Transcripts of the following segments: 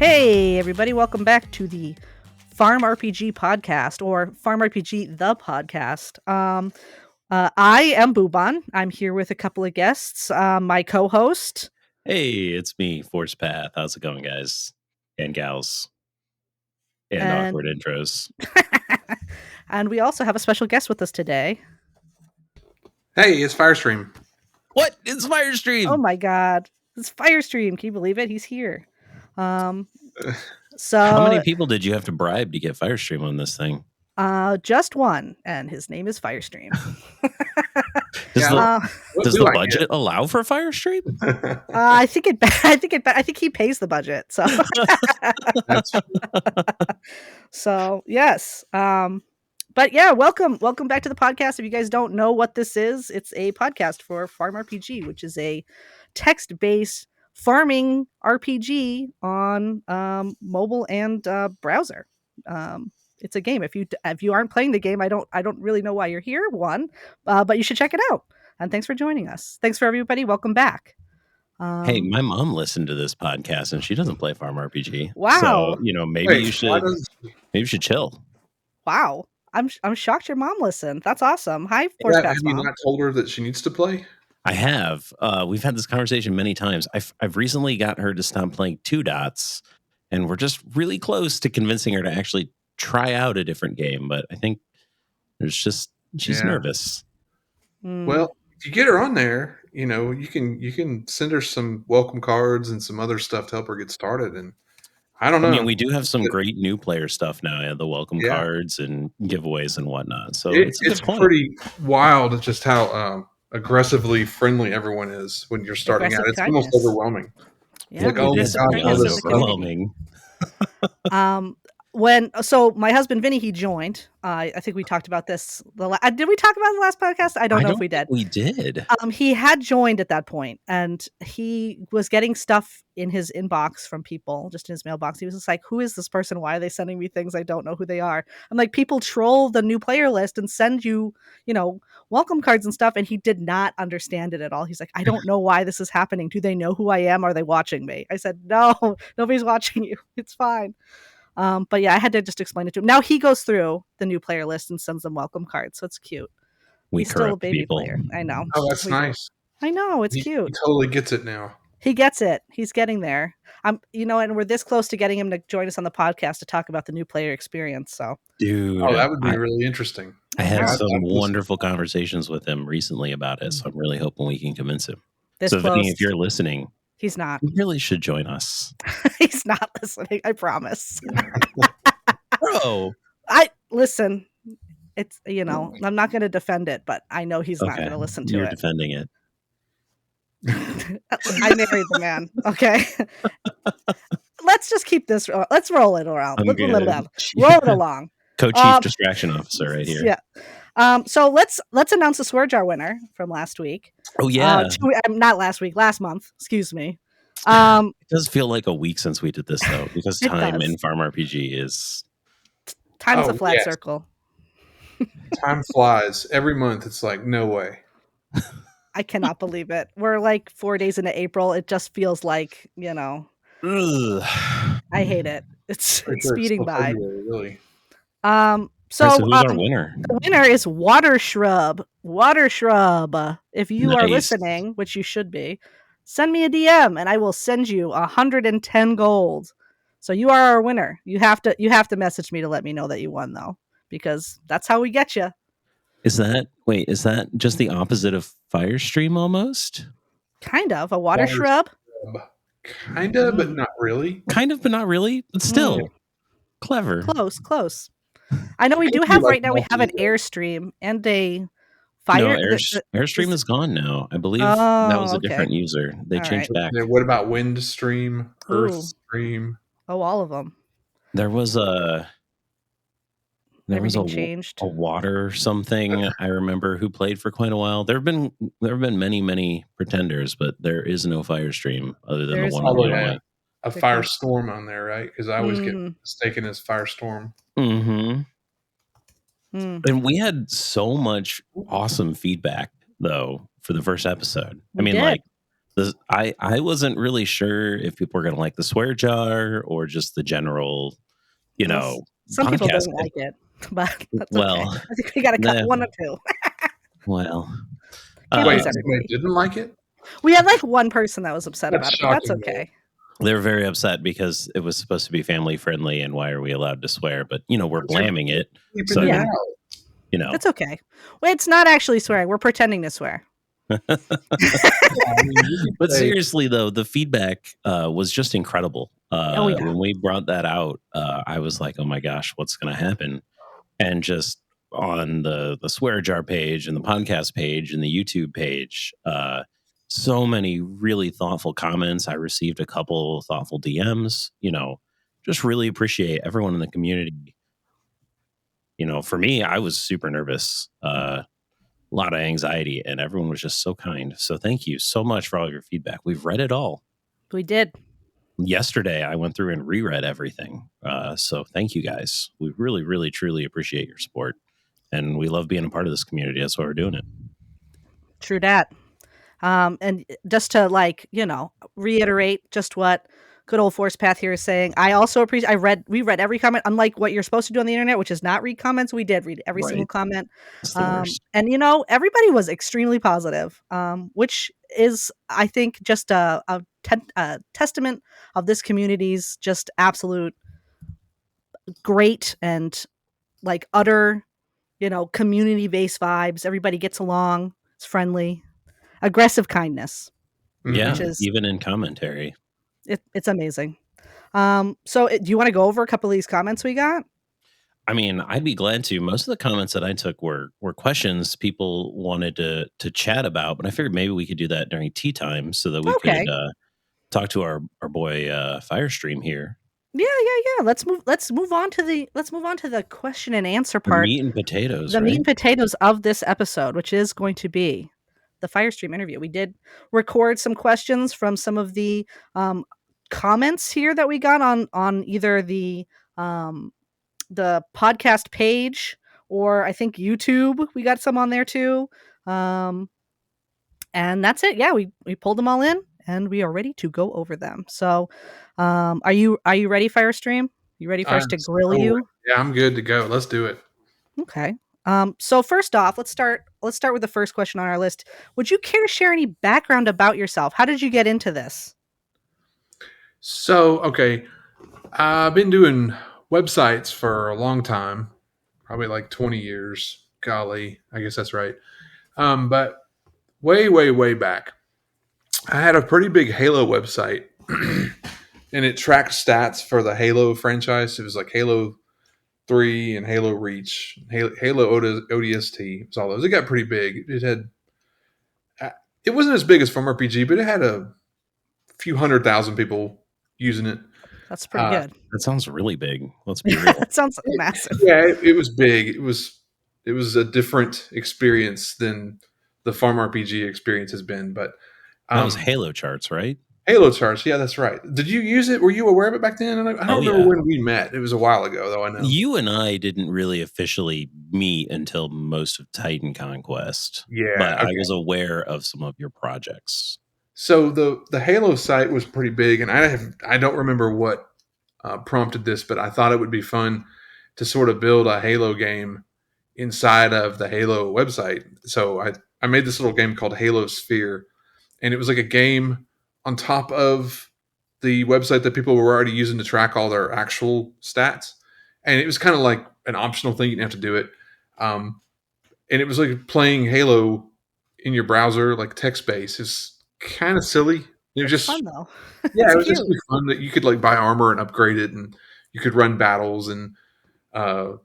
Hey, everybody, welcome back to the FarmRPG podcast, or FarmRPG the podcast. I am Booban. I'm here with a couple of guests. My co-host. Hey, it's me, Force Path. How's it going, guys and gals? And awkward intros. And we also have a special guest with us today. Hey, it's Firestream. What? It's Firestream! Oh my god. It's Firestream. Can you believe it? He's here. So how many people did you have to bribe to get Firestream on this thing? Just one, and his name is Firestream. Does the budget allow for Firestream? I think he pays the budget. So, so yes. But yeah, welcome back to the podcast. If you guys don't know what this is, it's a podcast for FarmRPG, which is a text-based farming RPG on mobile and browser. It's a game. If you aren't playing the game, I don't really know why you're here. But you should check it out. And thanks for joining us. Thanks for everybody. Welcome back. Hey, my mom listened to this podcast and she doesn't play FarmRPG. Wow. So maybe you should chill. Wow. I'm shocked your mom listened. That's awesome. Hi, Force Path's mom. Have you not told her that she needs to play? I have. We've had this conversation many times. I've recently got her to stop playing Two Dots, and we're just really close to convincing her to actually try out a different game. But I think she's nervous. Well, if you get her on there, you can send her some welcome cards and some other stuff to help her get started. And I don't know. I mean, we do have some great new player stuff now, the welcome cards and giveaways and whatnot. So it's pretty wild just how aggressively friendly everyone is when you're starting out. It's almost overwhelming. Yeah, like, oh, it's overwhelming. So my husband Vinny, he joined. I think we talked about this. Did we talk about it in the last podcast? I don't know if we did. We did. He had joined at that point, and he was getting stuff in his inbox from people, just in his mailbox. He was just like, "Who is this person? Why are they sending me things? I don't know who they are." I'm like, people troll the new player list and send you, welcome cards and stuff, and he did not understand it at all. He's like, "I don't know why this is happening. Do they know who I am? Are they watching me?" I said, "No, nobody's watching you. It's fine." But yeah, I had to just explain it to him. Now he goes through the new player list and sends them welcome cards, so it's cute. He's still a baby player. I know. Oh, that's nice. I know, it's cute. He totally gets it now. He gets it. He's getting there. And we're this close to getting him to join us on the podcast to talk about the new player experience. So, dude, that would be really interesting. I had some wonderful conversations with him recently about it, so I'm really hoping we can convince him. Vinny, if you're listening, he's not. You really should join us. He's not listening. I promise. Bro, listen. It's I'm not going to defend it, but I know he's not going to listen to it. You're defending it. I married the man. Okay. Let's just keep this. Let's roll it around. Roll it along. Co-chief distraction officer right here. Yeah. So let's announce the swear jar winner from last week. Oh yeah. Not last week. Last month. Excuse me. It does feel like a week since we did this though, because time in FarmRPG is time's a flat circle. Time flies. Every month it's like, no way. I cannot believe it. We're like 4 days into April. It just feels like, Ugh. I hate it. It's speeding by. Really. So who's our winner? The winner is Water Shrub. Water Shrub. If you are listening, which you should be, send me a DM and I will send you 110 gold. So you are our winner. You have to message me to let me know that you won though, because that's how we get you. Is that just the opposite of Firestream almost? Kind of a water shrub. Kind of, but not really. Kind of, but not really. But still, clever. Close. I know we do have right now. We have an Airstream and a Fire. No, Airstream is gone now. I believe that was a different user. They changed back. What about Windstream, Earthstream? Oh, all of them. There was a changed. A water something. I remember who played for quite a while. There have been many pretenders, but there is no Firestream other than the one on the a Firestorm on there, right? Because I always get mistaken as Firestorm. Mm-hmm. And we had so much awesome feedback though for the first episode. I mean, like I wasn't really sure if people were going to like the swear jar or just the general, Well, some people podcast. don't like it, but that's okay. Well, I think we got a nah, couple, one or two. well, Can't Wait, please somebody everybody. didn't like it? We had like one person that was upset That's about it, but that's shocking. okay. they were very upset because it was supposed to be family friendly, and why are we allowed to swear? But we're blamming it, Keeping so it Yeah. out. That's okay. Well, it's not actually swearing. We're pretending to swear. I mean, you could But say, seriously, though, the feedback was just incredible. Oh yeah. When we brought that out, I was like, "Oh my gosh, what's going to happen?" And just on the swear jar page and the podcast page and the YouTube page, so many really thoughtful comments. I received a couple thoughtful DMs. Just really appreciate everyone in the community. For me, I was super nervous. A lot of anxiety, and everyone was just so kind. So thank you so much for all your feedback. We've read it all. We did. Yesterday, I went through and reread everything. So thank you guys. We really, really, truly appreciate your support, and we love being a part of this community. That's why we're doing it. True dat. And just to reiterate just what good old Force Path here is saying. I also appreciate. We read every comment. Unlike what you're supposed to do on the internet, which is not read comments, we did read every single Right. comment. It's the worst. And everybody was extremely positive, which is, I think, just a testament of this community's just absolute great and like utter, community based vibes. Everybody gets along. It's friendly, aggressive kindness, Yeah, which is even in commentary. it's amazing. So do you want to go over a couple of these comments we got? I mean, I'd be glad to. Most of the comments that I took were questions people wanted to chat about, but I figured maybe we could do that during tea time so that we Okay. could talk to our boy Firestream here. Yeah. Let's move on to the question and answer The part. meat and potatoes, The right? meat and potatoes of this episode, which is going to be the Firestream interview. We did record some questions from some of the comments here that we got on either the podcast page or I think YouTube. We got some on there too. And that's it. Yeah, we pulled them all in and we are ready to go over them. So are you ready, Firestream? You ready for us to grill you? Yeah, I'm good to go. Let's do it. Okay. So first off, let's start with the first question on our list. Would you care to share any background about yourself? How did you get into this? So, okay, I've been doing websites for a long time, probably like 20 years. Golly, I guess that's right. But way, way, way back, I had a pretty big Halo website, and it tracked stats for the Halo franchise. It was like Halo 3 and Halo Reach, Halo ODST. It was all those. It got pretty big. It wasn't as big as FarmRPG, but it had a few 100,000 people using it. That's pretty good. That sounds really big. Let's be real. That sounds massive. Yeah, it was big. It was a different experience than the FarmRPG experience has been. But That was Halo charts, right? Halo charts, yeah, that's right. Did you use it? Were you aware of it back then? I don't remember yeah. when we met. It was a while ago, though. I know You and I didn't really officially meet until most of Titan Conquest. Yeah, But I okay. was aware of some of your projects. So the Halo site was pretty big, and I don't remember what prompted this, but I thought it would be fun to sort of build a Halo game inside of the Halo website. So I made this little game called Halo Sphere, and it was like a game on top of the website that people were already using to track all their actual stats. And it was kind of like an optional thing. You didn't have to do it. And it was like playing Halo in your browser, like text based. It's kind of silly. It was just fun though. yeah, It's it was cute. just really fun that you could like buy armor and upgrade it, and you could run battles, and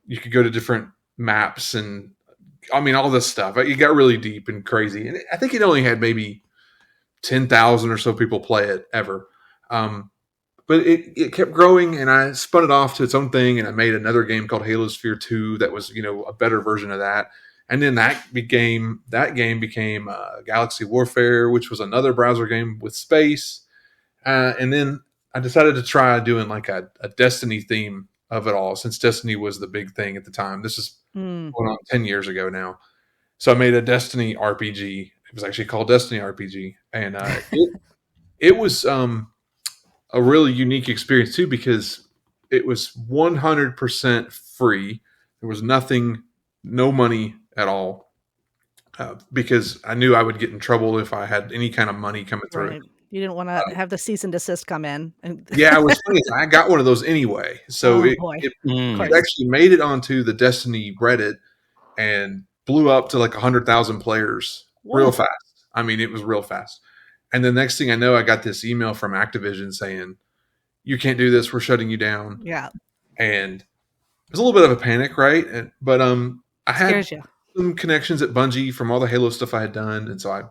you could go to different maps, and I mean all this stuff. It got really deep and crazy, and I think it only had maybe 10,000 or so people play it ever. But it kept growing, and I spun it off to its own thing, and I made another game called Halo Sphere 2 that was, a better version of that. And then that game became Galaxy Warfare, which was another browser game with space. And then I decided to try doing like a Destiny theme of it all, since Destiny was the big thing at the time. This is going on 10 years ago now. So I made a Destiny RPG, It was actually called Destiny RPG, and it was a really unique experience too because it was 100% free. There was nothing, no money at all, because I knew I would get in trouble if I had any kind of money coming through. Right. You didn't want to have the cease and desist come in. And Yeah, it was funny. I got one of those anyway, so oh it boy, it, of it Mm. course. actually made it onto the Destiny Reddit and blew up to like 100,000 players real Whoa. fast. I mean, it was real fast. And the next thing I know, I got this email from Activision saying, "You can't do this. We're shutting you down." Yeah, And it was a little bit of a panic, right? But I had scares you. some connections at Bungie from all the Halo stuff I had done, and so I'm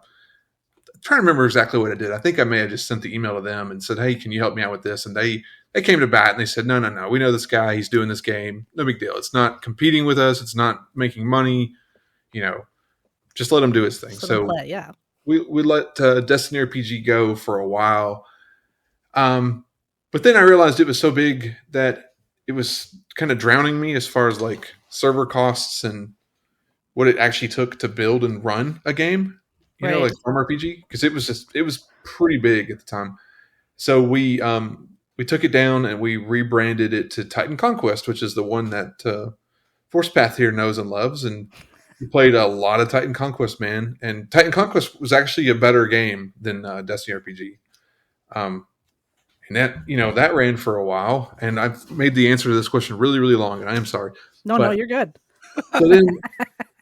trying to remember exactly what I did. I think I may have just sent the email to them and said, "Hey, can you help me out with this?" And they came to bat and they said, "No, no, no. We know this guy. He's doing this game. No big deal. It's not competing with us. It's not making money. You know, just let him do his thing." Just let them So play. Yeah. we let Destiny RPG go for a while. Um, but then I realized it was so big that it was kind of drowning me as far as like server costs and what it actually took to build and run a game. You know, Right. like FarmRPG, because it was pretty big at the time. So we took it down and we rebranded it to Titan Conquest, which is the one that Force Path here knows and loves. And we played a lot of Titan Conquest, man. And Titan Conquest was actually a better game than Destiny RPG. Um, and that ran for a while. And I've made the answer to this question really, really long, and I am sorry. No, no, But you're good. so then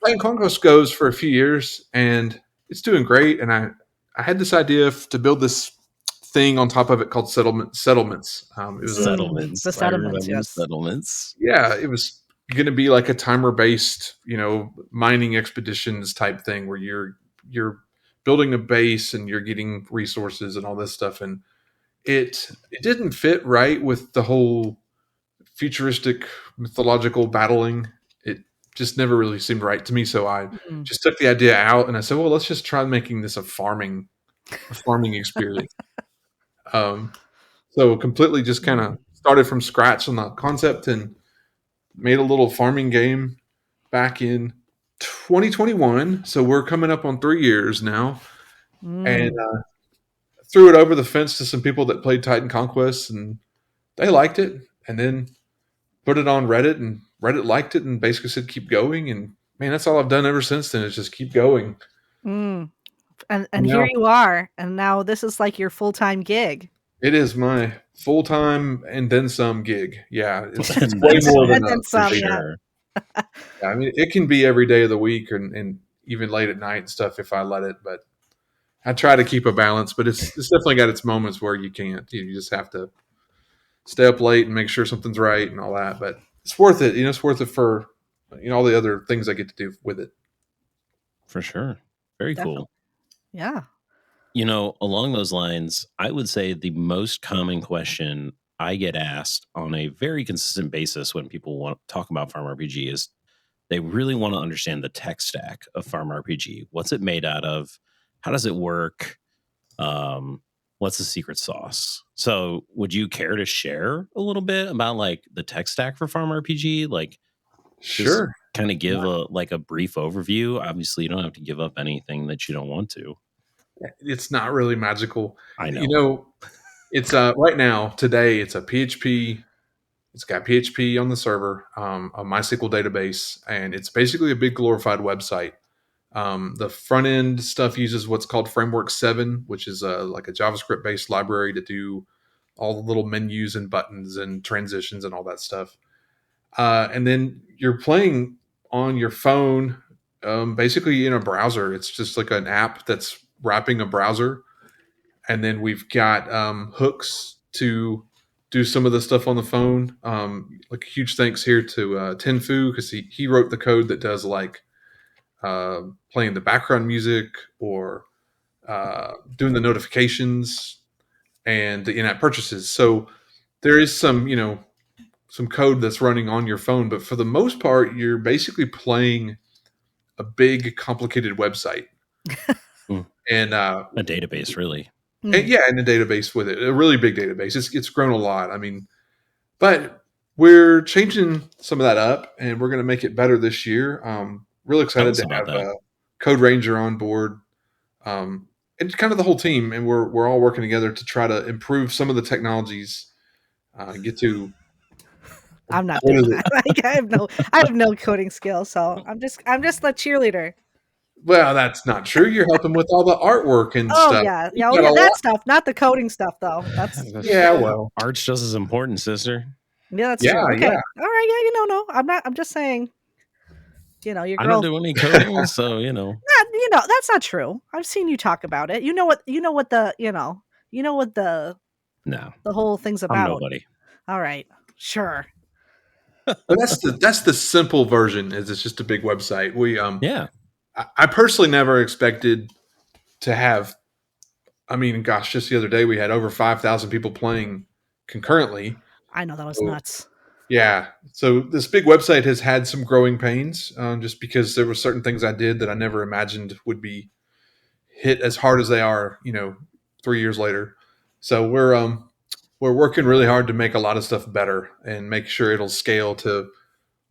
Titan Conquest goes for a few years, and it's doing great. And I had this idea to build this thing on top of it called settlements. It was a The Settlements. I settlements. remember Yes. settlements. Yeah, it was going to be like a timer based, mining expeditions type thing where you're building a base and you're getting resources and all this stuff. And it didn't fit right with the whole futuristic mythological battling. It just never really seemed right to me. So I Mm. just took the idea out and I said, well, let's just try making this a farming experience. Um, so completely just kind Mm. of started from scratch on the concept and made a little farming game back in 2021. So we're coming up on 3 years now, and Mm. threw it over the fence to some people that played Titan Conquest, and they liked it. And then put it on Reddit, and Reddit liked it, and basically said keep going. And man, that's all I've done ever since then is just keep going. Mm. And And here now you are, and now this is like your full-time gig. it is my full time and then some gig. Yeah, it's And way then more than some, And then for a some, day job. yeah. sure. Yeah, I mean, it can be every day of the week and even late at night and stuff if I let it. But I try to keep a balance. But it's definitely got its moments where you can't. You just have to stay up late and make sure something's right and all that. But it's worth it. It's worth it for all the other things I get to do with it. For sure. Very Definitely. cool. Yeah. Along those lines, I would say the most common question I get asked on a very consistent basis when people want to talk about Farm RPG is they really want to understand the tech stack of Farm RPG. What's it made out of? How does it work? What's the secret sauce? So, would you care to share a little bit about like the tech stack for Farm RPG? Like, just Sure. kind of give a brief overview. Obviously, you don't have to give up anything that you don't want to. It's not really magical. I You know. know, it's right now, today, it's a PHP. It's got PHP on the server, a MySQL database, and it's basically a big glorified website. The front end stuff uses what's called Framework 7, which is like a JavaScript based library to do all the little menus and buttons and transitions and all that stuff. And then you're playing on your phone, basically in a browser. It's just like an app that's wrapping a browser. And then we've got hooks to do some of the stuff on the phone. Like a huge thanks here to Tenfu because he wrote the code that does like playing the background music or doing the notifications and the in-app purchases. So there is some code that's running on your phone, but for the most part, you're basically playing a big, complicated website, Mm. and A database, really. Mm. yeah, and a database with it, a really big database. It's grown a lot. I mean, but we're changing some of that up, and we're going to make it better this year. Real Tell excited us to about have that. Code Ranger on board. and kind of the whole team, and we're all working together to try to improve some of the technologies. Get to I'm not what doing is it? that. Like, I have no coding skills, so I'm just the cheerleader. Well, that's not true. You're helping with all the artwork and Oh stuff. yeah, You've yeah, oh got a yeah, that lot. stuff, not the coding stuff though. That's Yeah, well, Art's just as important, sister. yeah, that's yeah, true. Okay, yeah. all right, yeah, no, I'm not. I'm just saying, your I don't girl. do any coding, so That's not true. I've seen you talk about it. You know what no, the whole thing's I'm about. nobody. All right, sure. But that's the simple version. Is it's just a big website. Yeah, I personally never expected to have. I mean, gosh, just the other day we had over 5,000 people playing concurrently. I know that was So, nuts. yeah. So this big website has had some growing pains, just because there were certain things I did that I never imagined would be hit as hard as they are. 3 years later. So we're working really hard to make a lot of stuff better and make sure it'll scale to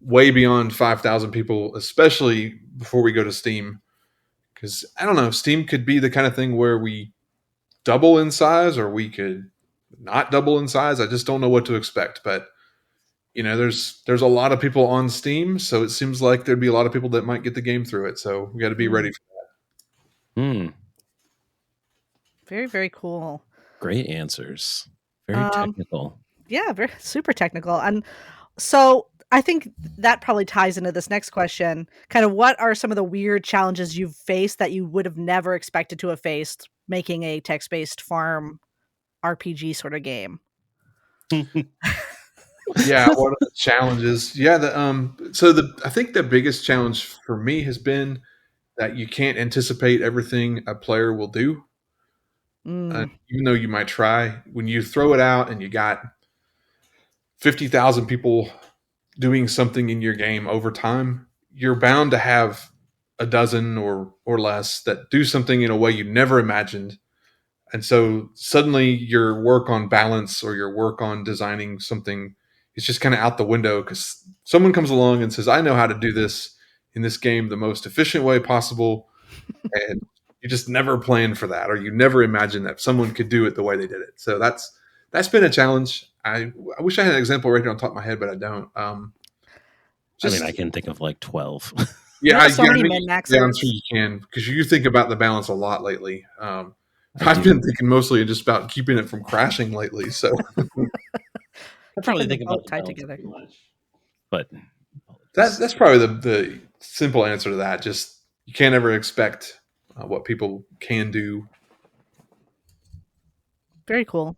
way beyond 5,000 people, especially before we go to Steam. Because I don't know, Steam could be the kind of thing where we double in size or we could not double in size. I just don't know what to expect. But there's a lot of people on Steam, so it seems like there'd be a lot of people that might get the game through it. So we got to be ready for Hmm. Very, very cool. Great answers. Very Um, technical. yeah, very super technical. And so I think that probably ties into this next question. Kind of what are some of the weird challenges you've faced that you would have never expected to have faced making a text-based farm RPG sort of game? that. Yeah, what are the challenges? Yeah, I think the biggest challenge for me has been that you can't anticipate everything a player will do. Mm, Even though you might try, when you throw it out and you got 50,000 people doing something in your game over time, you're bound to have a dozen or less that do something in a way you never imagined. And so suddenly your work on balance or your work on designing something is just kind of out the window because someone comes along and says, I know how to do this in this game the most efficient way possible. And you just never plan for that, or you never imagined that someone could do it the way they did it. So that's been a challenge. I wish I had an example right here on top of my head, but I don't. I mean, Just I can think of like 12. yeah, so yeah, many min yeah, I'm sure maxers. you can because you think about the balance a lot lately. I I've do. been thinking mostly just about keeping it from crashing lately. So I probably Keeping the think about boat the tied balance together. too much. But that's probably the simple answer to that. Just you can't ever expect what people can do. Very cool.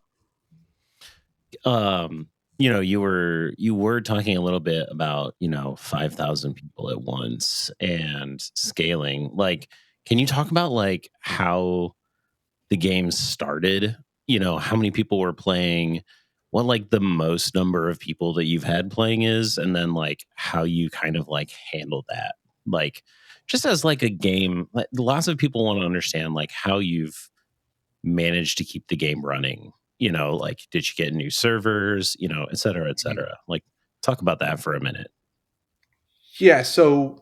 You were talking a little bit about 5,000 people at once and scaling. Like, can you talk about like how the game started? How many people were playing, what like the most number of people that you've had playing is, and then like how you kind of like handle that, like just as like a game. Like, lots of people want to understand like how you've managed to keep the game running. Like, did you get new servers, et cetera, et cetera. Like, talk about that for a minute. Yeah. So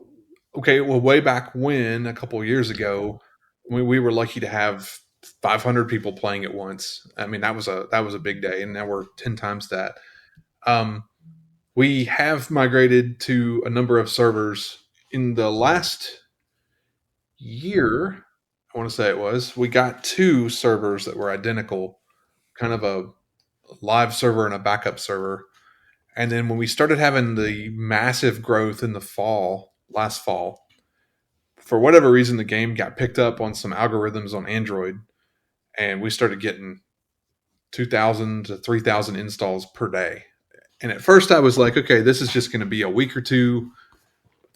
okay, well, way back when a couple of years ago, we were lucky to have 500 people playing at once. I mean, that was a big day, and now we're 10 times that. Um, we have migrated to a number of servers in the last year. I want to say it was. We got two servers that were identical, kind of a live server and a backup server. And then when we started having the massive growth in the last fall, for whatever reason, the game got picked up on some algorithms on Android, and we started getting 2,000 to 3,000 installs per day. And at first, I was like, okay, this is just going to be a week or two.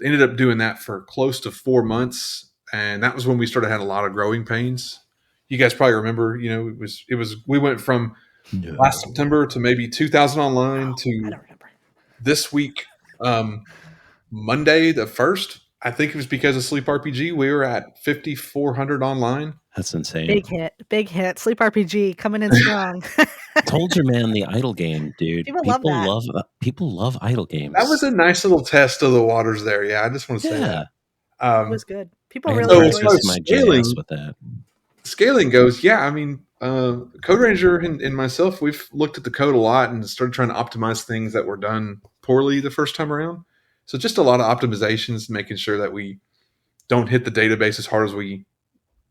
Ended up doing that for close to 4 months, and that was when we started had a lot of growing pains. You guys probably remember, it was we went from last No. September to maybe 2,000 online I to don't remember. this week, Monday the 1st. I think it was because of Sleep RPG. We were at 5,400 online. That's insane. Big hit. Sleep RPG coming in strong. Told you, man. The idle game, dude. People love that. People love idle That was games. a nice little test of the waters there. Yeah, I just want to say that. It was good. I People had really So to as enjoyed far it. practice as my JS scaling, with that. scaling goes, yeah, I mean, Code Ranger and myself, we've looked at the code a lot and started trying to optimize things that were done poorly the first time around. So just a lot of optimizations, making sure that we don't hit the database as hard as we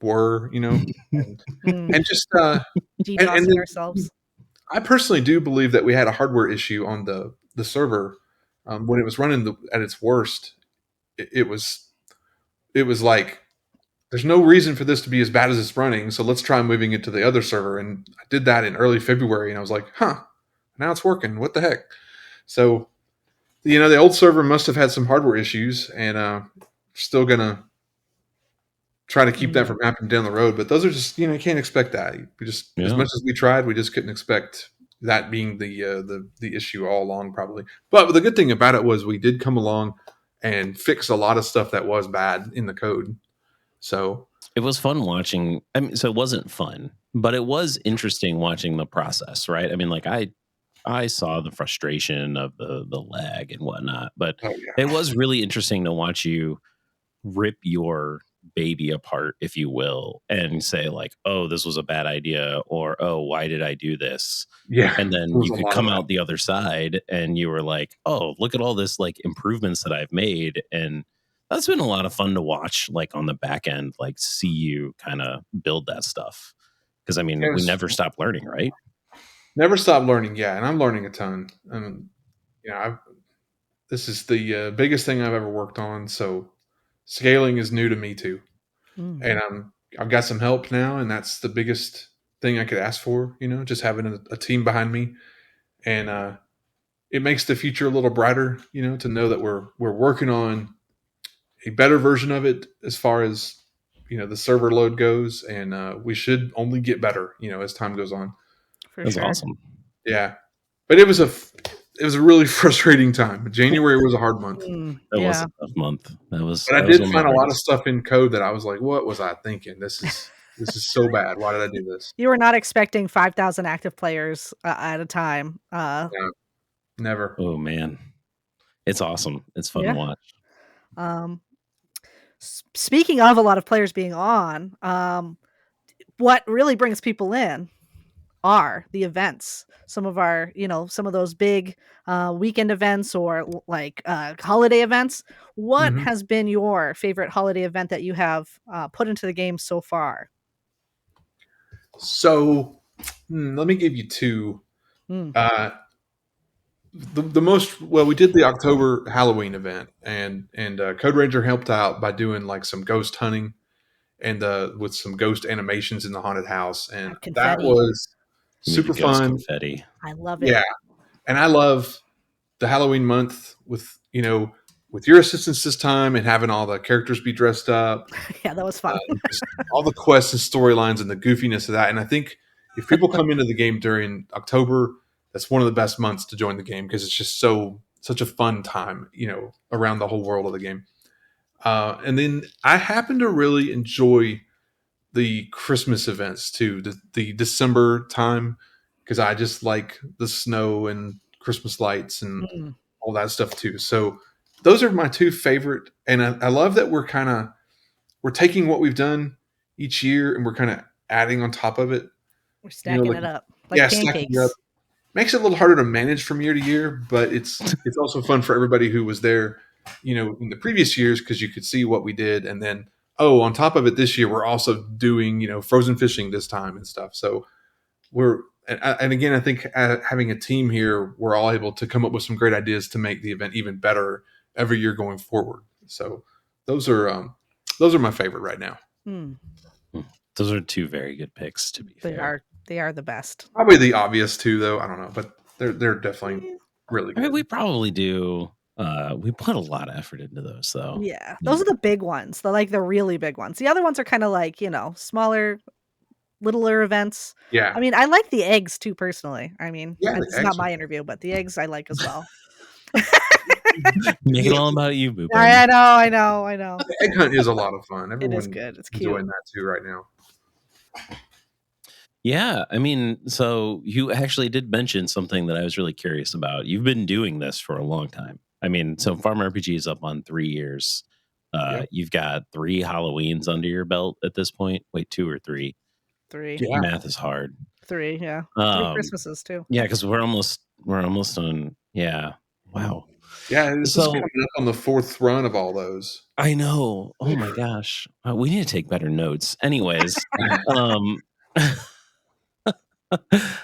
were, and, Mm. and just and DDoSing then ourselves. I personally do believe that we had a hardware issue on the server when it was running at its worst. It was like there's no reason for this to be as bad as it's running, so let's try moving it to the other server. And I did that in early February, and I was like, huh, now it's working. What the heck? So, the old server must have had some hardware issues, and still gonna try to keep that Mm. from happening down the road. But those are just, you can't expect that. We just, as Yeah. much as we tried, we just couldn't expect that being the issue all along, probably. But the good thing about it was we did come along and fix a lot of stuff that was bad in the code. So It was fun watching. I mean, so it wasn't fun, but it was interesting watching the process, right? I mean, like I saw the frustration of the lag and whatnot, but oh yeah, it was really interesting to watch you rip your baby apart, if you will, and say like, "Oh, this was a bad idea," or "Oh, why did I do this?" yeah, And there then was you a could lot of come that. out the other side and you were like, "Oh, look at all this like improvements that I've made." And that's been a lot of fun to watch, like on the back end, like see you kind of build that stuff. Because I mean, we Yes, never stop learning, right? never stop learning. Yeah, and I'm learning a ton. This is the biggest thing I've ever worked on. So scaling is new to me too, Mm. and I've got some help now, and that's the biggest thing I could ask for. Just having a team behind me, and it makes the future a little brighter. To know that we're working on a better version of it as far as the server load goes, and we should only get better. As time goes on. For That's sure. awesome. Yeah, but it was a really frustrating time. January was a hard month, That was Yeah. a tough month. but I That was did one of find the a lot of hardest. stuff in code that I was like, "What was I thinking? This is so bad. Why did I do this?" You were not expecting 5,000 active players at a time. Yeah, never. Oh man, it's awesome. It's fun to Yeah. watch. Um, Speaking of a lot of players being on, what really brings people in are the events. Some of those big weekend events or like holiday events. What hmm has been your favorite holiday event that you have put into the game so far? So let me give you two. Mm. Uh, the most well, we did the October Halloween event, and Code Ranger helped out by doing like some ghost hunting and with some ghost animations in the haunted house, and Had that confetti. was Give me the super ghost fun. confetti. I love it. Yeah, and I love the Halloween month with your assistance this time and having all the characters be dressed up, Yeah, that was fun. just all the quests and storylines and the goofiness of that. And I think if people come into the game during October, that's one of the best months to join the game because it's just such a fun time, around the whole world of the game. And then I happen to really enjoy the Christmas events too, the December time, because I just like the snow and Christmas lights and Mm, all that stuff too. So those are my two favorite, and I love that we're taking what we've done each year and we're kind of adding on top of it. we're stacking Like it up like yeah, stacking it up pancakes. makes it a little harder to manage from year to year, but it's also fun for everybody who was there, in the previous years because you could see what we did, and then on top of it, this year we're also doing frozen fishing this time and stuff. So and again, I think having a team here, we're all able to come up with some great ideas to make the event even better every year going forward. So those are those are my favorite right now. Mm, Hmm. Those are two very good picks, to be they fair. are the best. Probably the obvious two, though. I don't know, but they're definitely Eh, really I mean, we good. probably do. We put a lot of effort into those, though. Yeah, those Yeah. are the big ones. The really big ones. The other ones are kind of like smaller, littler events. Yeah, I mean, I like the eggs too personally. I mean, yeah, the this is not eggs are my interview, but the eggs I like as well. Make it the, all about you, Boo I Bun. know, I know, I know. the egg hunt is a lot of fun. It is Everyone good. It's cute. enjoying that too right now. Yeah, I mean, so you actually did mention something that I was really curious about. You've been doing this for a long time. I mean, so Farm RPG is up on 3 years. Yep. You've got 3 Halloweens under your belt at this point. Wait, 2 or 3. 3. Yeah. Math is hard. 3, yeah. 3 Um, Christmases too. yeah, because we're almost on. Yeah, wow. Yeah, this is So coming up on the fourth run of all those. I know. Oh my gosh, we need to take better notes. Anyways, um,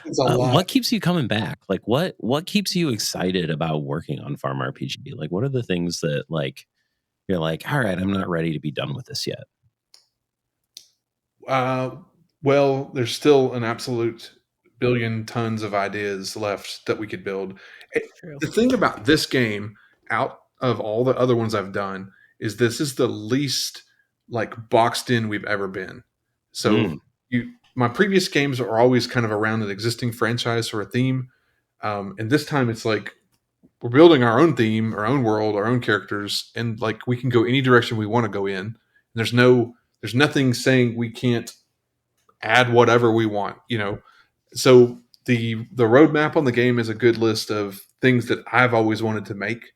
It's a lot. what keeps you coming back? Like, what keeps you excited about working on Farm RPG? Like, what are the things that like you're like, all right, I'm not ready to be done with this yet. Uh, well, there's still an absolute billion tons of ideas left that we could build. True. The thing about this game, out of all the other ones I've done, is this is the least like boxed in we've ever been. So Mm, my previous games are always kind of around an existing franchise or a theme, and this time it's like we're building our own theme, our own world, our own characters, and like we can go any direction we want to go in. And there's nothing saying we can't add whatever we want, you know. So the roadmap on the game is a good list of things that I've always wanted to make,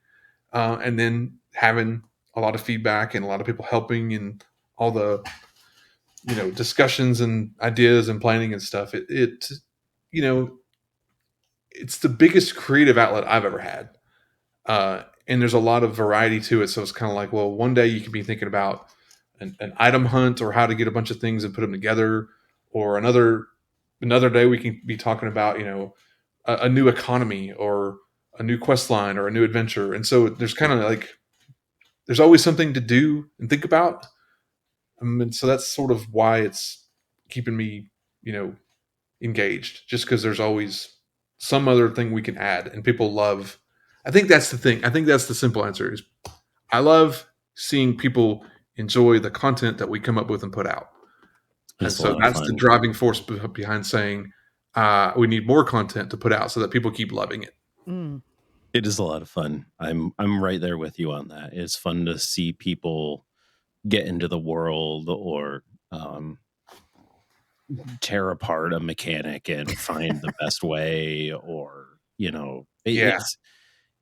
and then having a lot of feedback and a lot of people helping and all the discussions and ideas and planning and stuff. It you know it's the biggest creative outlet I've ever had. And there's a lot of variety to it. So it's kind of like, well, one day you could be thinking about an item hunt or how to get a bunch of things and put them together, or another day we can be talking about a new economy or a new quest line or a new adventure. And so there's kind of like there's always something to do and think about. And so that's sort of why it's keeping me, engaged, just because there's always some other thing we can add and people love. I think that's the thing. I think that's the simple answer is I love seeing people enjoy the content that we come up with and put out. And it's a so lot of that's the fun. driving force behind saying we need more content to put out so that people keep loving it. Mm. It is a lot of fun. I'm right there with you on that. It's fun to see people get into the world or tear apart a mechanic and find the best way, or Yeah,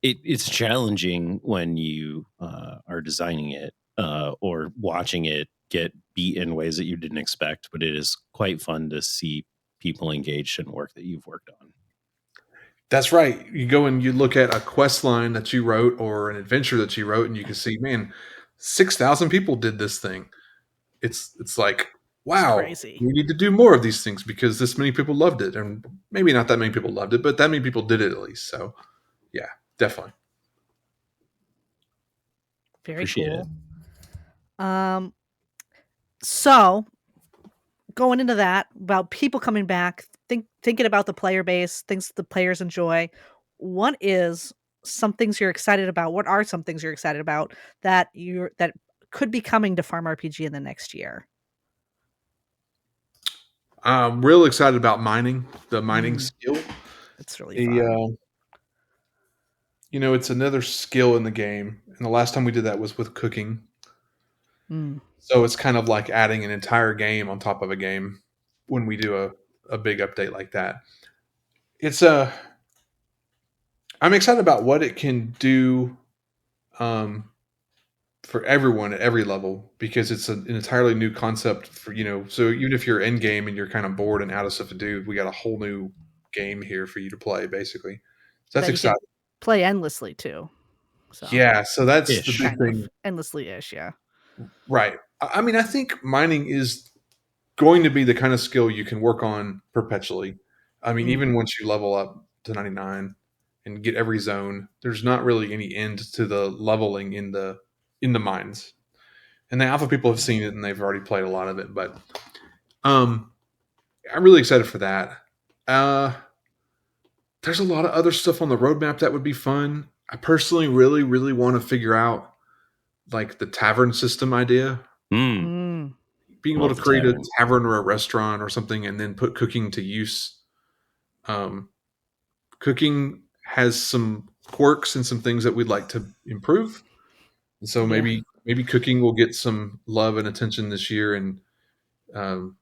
it's challenging when you are designing it or watching it get beat in ways that you didn't expect, but it is quite fun to see people engaged in work that you've worked on. that's right. You go and you look at a quest line that you wrote or an adventure that you wrote, and you can see, man, 6,000 people did this thing. It's like, It's wow, crazy. we need to do more of these things because this many people loved it, and maybe not that many people loved it, but that many people did it at least. So yeah, definitely. Very Appreciate it. cool. So going into that about people coming back, thinking about the player base, things the players enjoy. What is some things you're excited about? What are some things you're excited about that could be coming to Farm RPG in the next year? I'm real excited about mining, the mining Mm, skill. it's really The fun. It's another skill in the game, and the last time we did that was with cooking. Mm, So it's kind of like adding an entire game on top of a game when we do a big update like that. It's I'm excited about what it can do um, for everyone at every level because it's an entirely new concept for So even if you're in game and you're kind of bored and out of stuff to do, we got a whole new game here for you to play, basically. So that's that you could exciting. play endlessly too. So Yeah, so that's the big Ish. kind of thing, endlessly ish, yeah. right? I mean, I think mining is going to be the kind of skill you can work on perpetually. I mean, Mm, even once you level up to 99 and get every zone, there's not really any end to the leveling in the mines. And the alpha people have seen it and they've already played a lot of it, but um I'm really excited for that. Uh there's a lot of other stuff on the roadmap that would be fun. I personally really, really want to figure out like the tavern system idea. Mm, mm, Being able to love the create a tavern. tavern or a restaurant or something and then put cooking to use. Um, Cooking has some quirks and some things that we'd like to improve. And so yeah. maybe cooking will get some love and attention this year and um,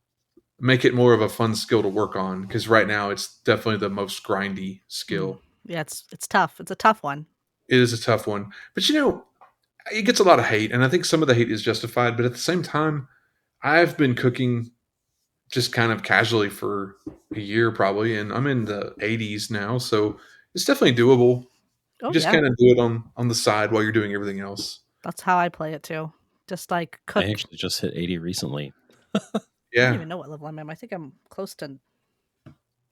make it more of a fun skill to work on because right now it's definitely the most grindy Mm. skill. Yeah, it's tough. It's a tough one. It is a tough one, but it gets a lot of hate, and I think some of the hate is justified. But at the same time, I've been cooking just kind of casually for a year probably, and I'm in the 80s now, so it's definitely doable. You Oh just yeah, kind of do it on the side while you're doing everything else. that's how I play it too. Just like I cook. actually just hit 80 recently. I don't Yeah. even know what level I'm at. I think I'm close to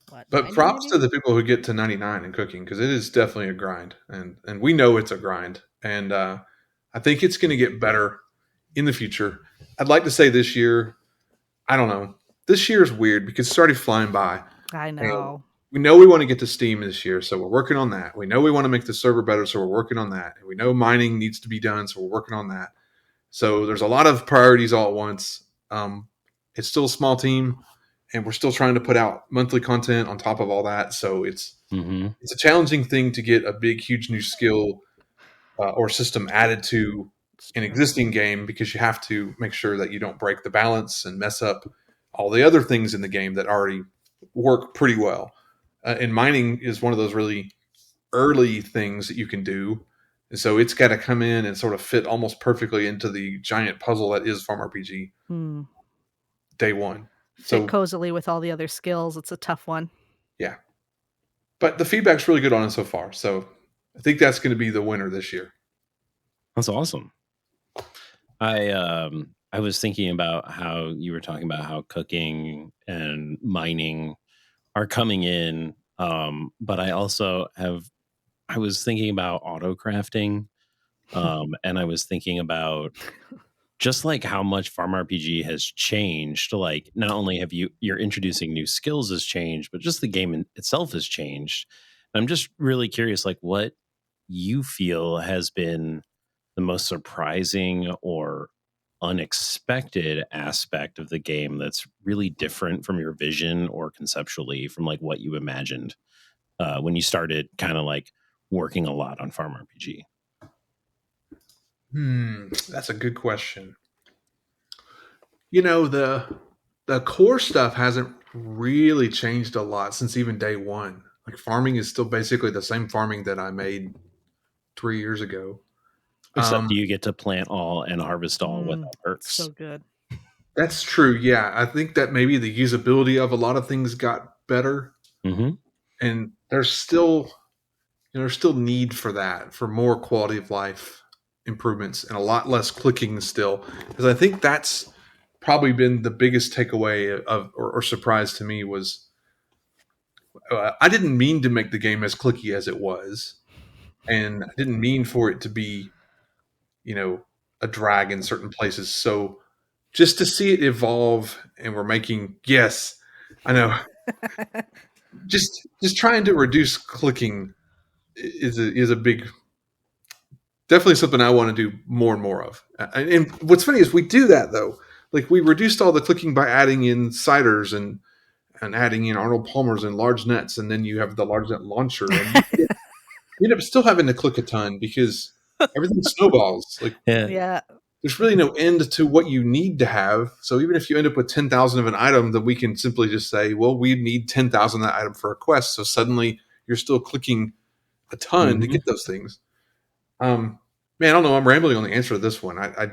what, But 90 props to maybe. the people who get to 99 in cooking because it is definitely a grind, and we know it's a grind, and I think it's going to get better in the future. I'd like to say this year. I don't know. This year is weird because it's already flying by, I and know. we know we want to get to Steam this year, so we're working on that. We know we want to make the server better, so we're working on that. And we know mining needs to be done, so we're working on that. So there's a lot of priorities all at once. It's still a small team, and we're still trying to put out monthly content on top of all that. So Hmm. it's a challenging thing to get a big, huge new skill or system added to It's an true. existing game because you have to make sure that you don't break the balance and mess up all the other things in the game that already work pretty well. And mining is one of those really early things that you can do. And so it's got to come in and sort of fit almost perfectly into the giant puzzle that is FarmRPG Hmm. day one. Fit So cozily with all the other skills. It's a tough one. yeah, but the feedback's really good on it so far. So I think that's going to be the winner this year. That's awesome. I was thinking about how you were talking about how cooking and mining are coming in. But I was thinking about auto crafting. And I was thinking about just like how much farm RPG has changed. Like not only have you're introducing new skills has changed, but just the game itself has changed. I'm just really curious, like what you feel has been the most surprising or unexpected aspect of the game that's really different from your vision or conceptually from like what you imagined when you started kind of like working a lot on farm RPG. That's a good question. You know, the core stuff hasn't really changed a lot since even day one. Like farming is still basically the same farming that I made 3 years ago. Except Um, you get to plant all and harvest all Mm, without perks. so good. that's true. Yeah, I think that maybe the usability of a lot of things got better, Hmm. and there's still need for that for more quality of life improvements and a lot less clicking still. Because I think that's probably been the biggest takeaway of or surprise to me was I didn't mean to make the game as clicky as it was, and I didn't mean for it to be, you know, a drag in certain places. So just to see it evolve, and we're making yes, I know, just trying to reduce clicking is a big definitely something I want to do more and more of. And what's funny is we do that though. Like we reduced all the clicking by adding in ciders and adding in Arnold Palmer's and large nets, and then you have the large net launcher, and you end up still having to click a ton because everything snowballs. Like Yeah. Yeah. there's really no end to what you need to have. So even if you end up with 10,000 of an item, then we can simply just say, well, we need 10,000 of that item for a quest. So suddenly you're still clicking a ton to Hmm. get those things. Man, I don't know. I'm rambling on the answer to this one. I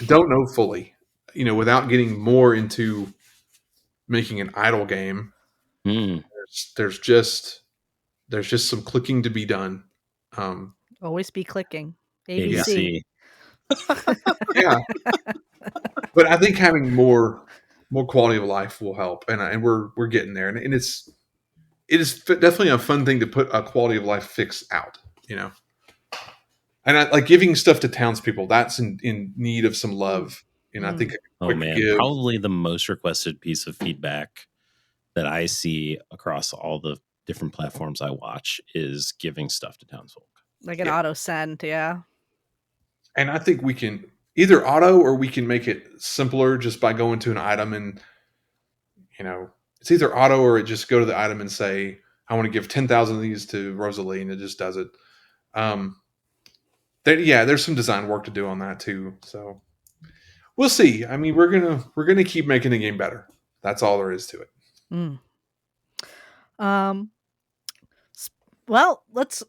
don't know fully. You know, without getting more into making an idle game, Mm. there's just some clicking to be done. Um, Always be clicking. yeah, ABC. ABC. yeah. But I think having more quality of life will help, and we're getting there, and it is definitely a fun thing to put a quality of life fix out. You know, and I like giving stuff to townspeople. That's in need of some Mm, love. And I think mm. a Oh quick man, give. probably the most requested piece of feedback that I see across all the different platforms I watch is giving stuff to townsfolk. Like an Yeah. auto send. Yeah. And I think we can either auto or we can make it simpler just by going to an item and, it's either auto or it just go to the item and say, I want to give 10,000 of these to Rosalie, and it just does it. Um, there's some design work to do on that too. So we'll see. I mean, we're gonna keep making the game better. That's all there is to it. Mm. Um. Well,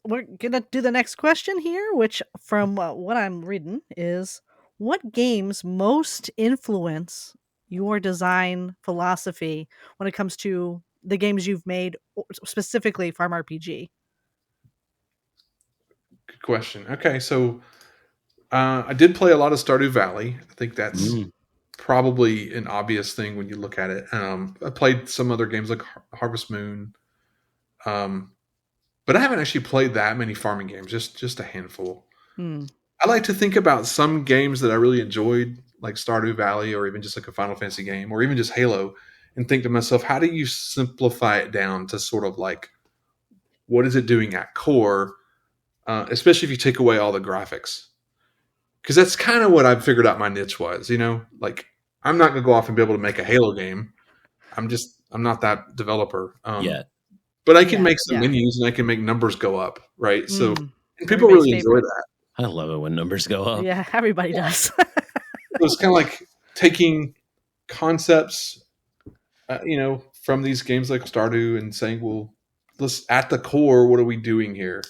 we're gonna do the next question here, which from what I'm reading is, what games most influence your design philosophy when it comes to the games you've made, specifically FarmRPG? Good question. Okay, so I did play a lot of Stardew Valley. I think that's Mm. probably an obvious thing when you look at it. I played some other games like Harvest Moon, but I haven't actually played that many farming games. Just a handful. Hmm. I like to think about some games that I really enjoyed, like Stardew Valley, or even just like a Final Fantasy game, or even just Halo, and think to myself, how do you simplify it down to sort of like what is it doing at core, especially if you take away all the graphics? Because that's kind of what I've figured out my niche was. Like I'm not gonna go off and be able to make a Halo game. I'm not that developer. Yeah. But I can Yeah, make some yeah. menus and I can make numbers go up, right? So and people Everybody's really enjoy favorite. that. I love it when numbers go up. Yeah, everybody does. So it's kind of like taking concepts, from these games like Stardew and saying, well, let's at the core, what are we doing here?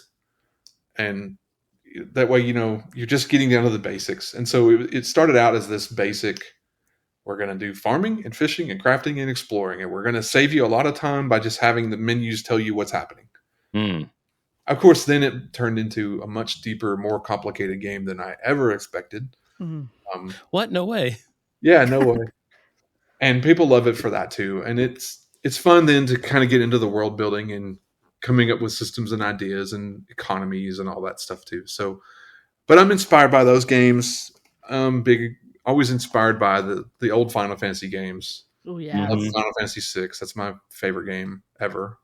And that way, you're just getting down to the basics. And so it started out as this basic. We're going to do farming and fishing and crafting and exploring, and we're going to save you a lot of time by just having the menus tell you what's happening. Mm. Of course, then it turned into a much deeper, more complicated game than I ever expected. Mhm. What? No way. Yeah, no way. And people love it for that too. And it's fun then to kind of get into the world building and coming up with systems and ideas and economies and all that stuff too. So, but I'm inspired by those games. Big, always inspired by the old Final Fantasy games. Oh, I love Mhm. yes. Final Fantasy VI. That's my favorite game ever.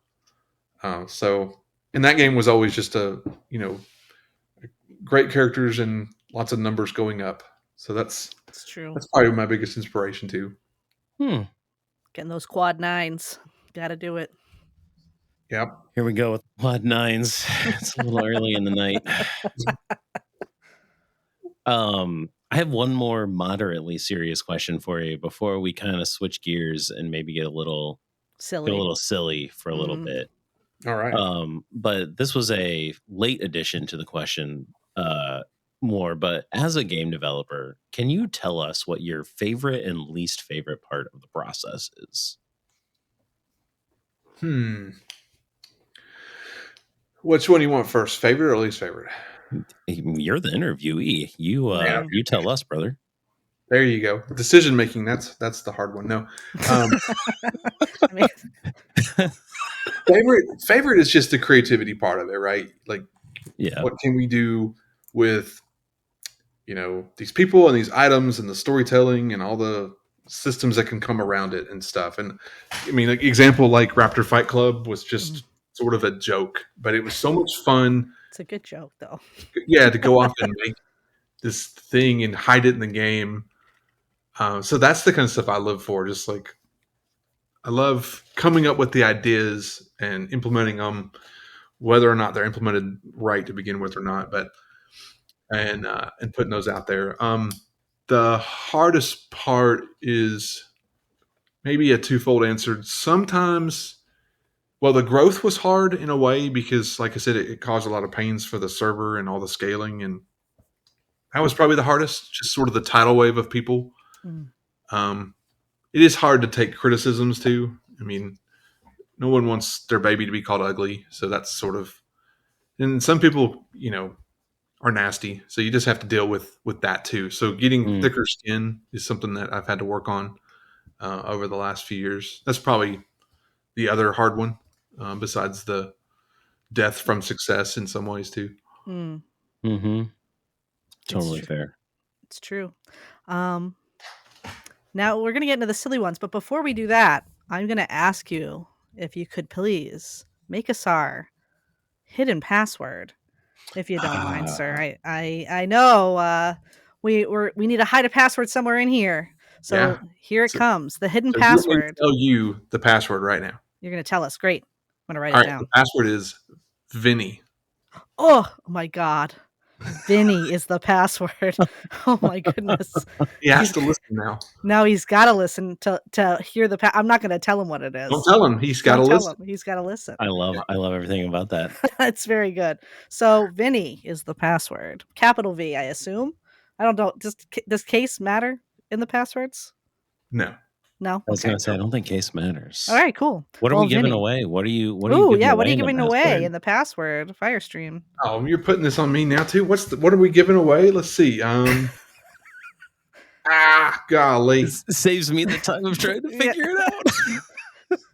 So, and that game was always just great characters and lots of numbers going up. So It's true. that's probably my biggest inspiration too. Hmm. Getting those quad nines. Got to do it. Yep. Here we go with quad nines. It's a little early in the night. I have one more moderately serious question for you before we kind of switch gears and maybe get a little Silly. silly for a little bit. All right. But this was a late addition to the question, more. But as a game developer, can you tell us what your favorite and least favorite part of the process is? Which one do you want first? Favorite or least favorite? You're the interviewee. Yeah. You tell us, brother. There you go. Decision making. That's the hard one. No. Um, I mean, favorite is just the creativity part of it, right? Like, Yeah. what can we do with these people and these items and the storytelling and all the systems that can come around it and stuff. And I mean, like example like Raptor Fight Club was just sort of a joke, but it was so much fun. it's a good joke, though. Yeah, to go off and make this thing and hide it in the game. So that's the kind of stuff I live for. Just like I love coming up with the ideas and implementing them, whether or not they're implemented right to begin with or not. But and putting those out there. The hardest part is maybe a twofold answer. Sometimes, well, the growth was hard in a way because, like I said, it caused a lot of pains for the server and all the scaling, and that was probably the hardest. Just sort of the tidal wave of people. Mm. Um, it is hard to take criticisms too. I mean, no one wants their baby to be called ugly, so that's sort of. And some people, are nasty, so you just have to deal with that too. So getting Mm. thicker skin is something that I've had to work on over the last few years. That's probably the other hard one, besides the death from success in some ways too. Mm. Mm-hmm. It's Totally true. fair. It's true. Now we're going to get into the silly ones, but before we do that, I'm going to ask you if you could please make us our hidden password, if you don't mind, sir. I know we need to hide a password somewhere in here. Yeah. So here it So, comes, the hidden so you want me to password. tell you the password right now? You're going to tell us. Great. I'm going to write All it right. The down. password is Vinny. Oh my God. Vinny is the password. Oh my goodness. He has to listen now. Now he's got to listen to hear the. I'm not going to tell him what it is. Don't tell him. He's got to Don't tell listen. him. He's got to listen. I love everything about that. That's very good. So Vinny is the password. Capital V, I assume. I don't know. Does case matter in the passwords? No. No? I was Okay. gonna say I don't think case matters. All right, cool. What are Well, we giving Vinny. away? What are you Ooh, giving yeah, away what are you in the giving away password? in the password, Firestream? Oh, you're putting this on me now too. What are we giving away? Let's see. Golly. It saves me the time of trying to Yeah. figure it out.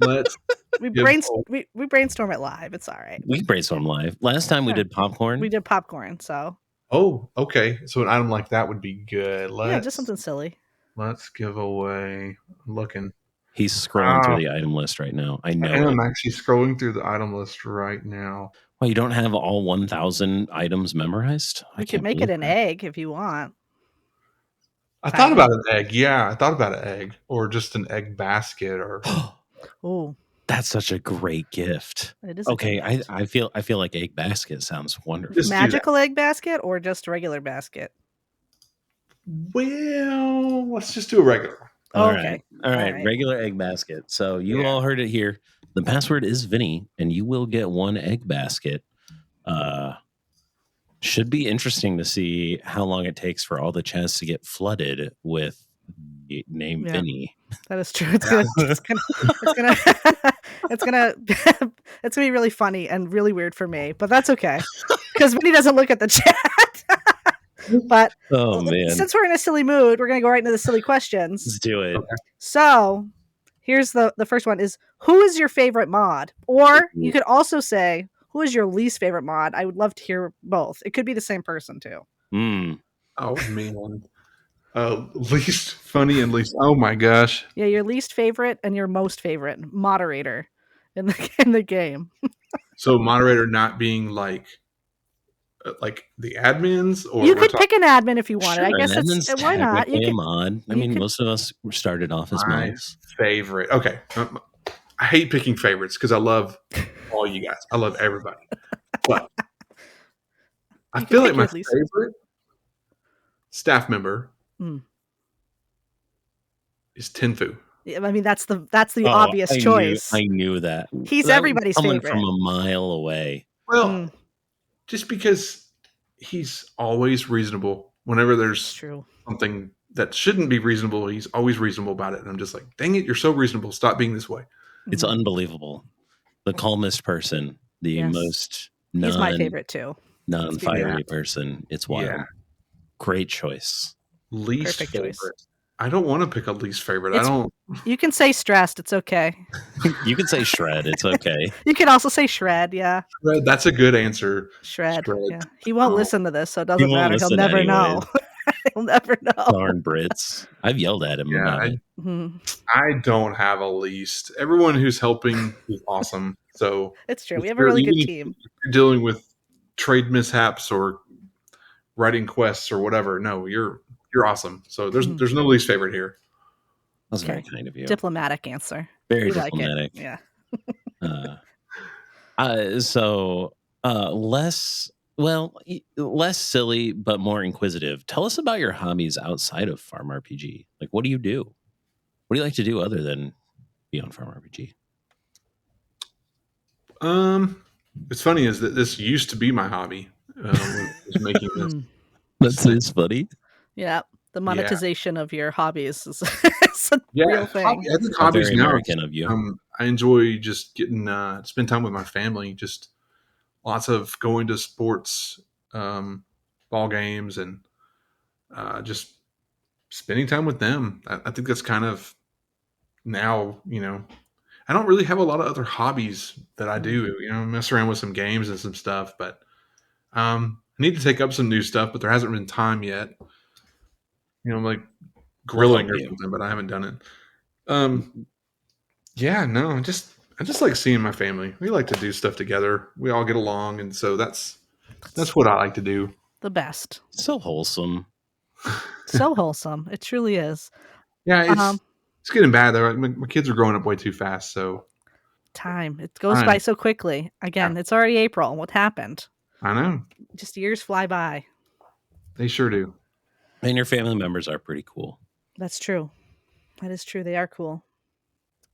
Let's We give. brainstorm it live. It's all right. We brainstorm live. Last time we Yeah. did popcorn. We did popcorn, so Oh, okay. So an item like that would be good. yeah, just something silly. Let's give away. I'm looking. He's scrolling through the item list right now. I know And it. I'm actually scrolling through the item list right now. Well, you don't have all 1,000 items memorized? We could make it an egg if you want. I thought about an egg. Yeah, I thought about an egg or just an egg basket or. Oh, that's such a great gift. it is. Okay, I feel like egg basket sounds wonderful. Just do that. Magical egg basket or just regular basket? Well, let's just do a regular. All Okay. right. Regular egg basket. So you all heard it here. The password is Vinny, and you will get one egg basket. Should be interesting to see how long it takes for all the chests to get flooded with the name Vinny. That is true. It's gonna be really funny and really weird for me, but that's okay because Vinny doesn't look at the chat. But oh man, since we're in a silly mood, we're gonna go right into the silly questions. Let's do it. Okay. So here's the first one: is who is your favorite mod? Or you could also say who is your least favorite mod. I would love to hear both. It could be the same person too. Oh man. Least funny and least. Oh my gosh. Yeah, your least favorite and your most favorite moderator in the game. So moderator not being like the admins, or you could pick an admin if you wanted. Sure, I guess it's why not? You a could, mod. I mean, most of us started off as my mods. favorite. Okay, I hate picking favorites because I love all you guys. I love everybody, but I feel like my favorite staff member is Tenfu. I mean, that's the obvious choice. I knew that. He's everybody's coming favorite. From a mile away. Well, just because he's always reasonable. Whenever there's something that shouldn't be reasonable, he's always reasonable about it. And I'm just like, dang it, you're so reasonable. Stop being this way. It's unbelievable. The calmest person, the most he's my favorite too. Non-fiery person. It's wild. Yeah. Great choice. Least favorite. Choice. I don't want to pick a least favorite. You can say stressed. It's okay. You can say shred. It's okay. You can also say shred. Yeah. Shred, that's a good answer. Shred. Yeah. He won't listen to this, so it doesn't matter. He'll never know. He'll never know. Darn Brits. I've yelled at him about it. I don't have a least. Everyone who's helping is awesome. So it's true. We have a really good team. If you're dealing with trade mishaps or writing quests or whatever, no, you're awesome. So there's no least favorite here. That's very kind of you. Diplomatic answer. Very diplomatic. Yeah. Less silly but more inquisitive. Tell us about your hobbies outside of FarmRPG. Like, what do you do? What do you like to do other than be on FarmRPG? It's funny is that this used to be my hobby. Was making this. That's funny. Yeah, the monetization of your hobbies is a real thing. I think hobbies now. American of you. I enjoy just getting spend time with my family. Just lots of going to sports, ball games, and just spending time with them. I think that's kind of now. I don't really have a lot of other hobbies that I do. Mess around with some games and some stuff, but I need to take up some new stuff, but there hasn't been time yet. Like grilling or something, but I haven't done it. I just like seeing my family. We like to do stuff together. We all get along, and so that's what I like to do. The best. So wholesome. So wholesome. It truly is. Yeah, it's getting bad though. My kids are growing up way too fast. So it goes by so quickly. Again, it's already April. What happened? I know. Just years fly by. They sure do. And your family members are pretty cool. That's true. That is true. They are cool.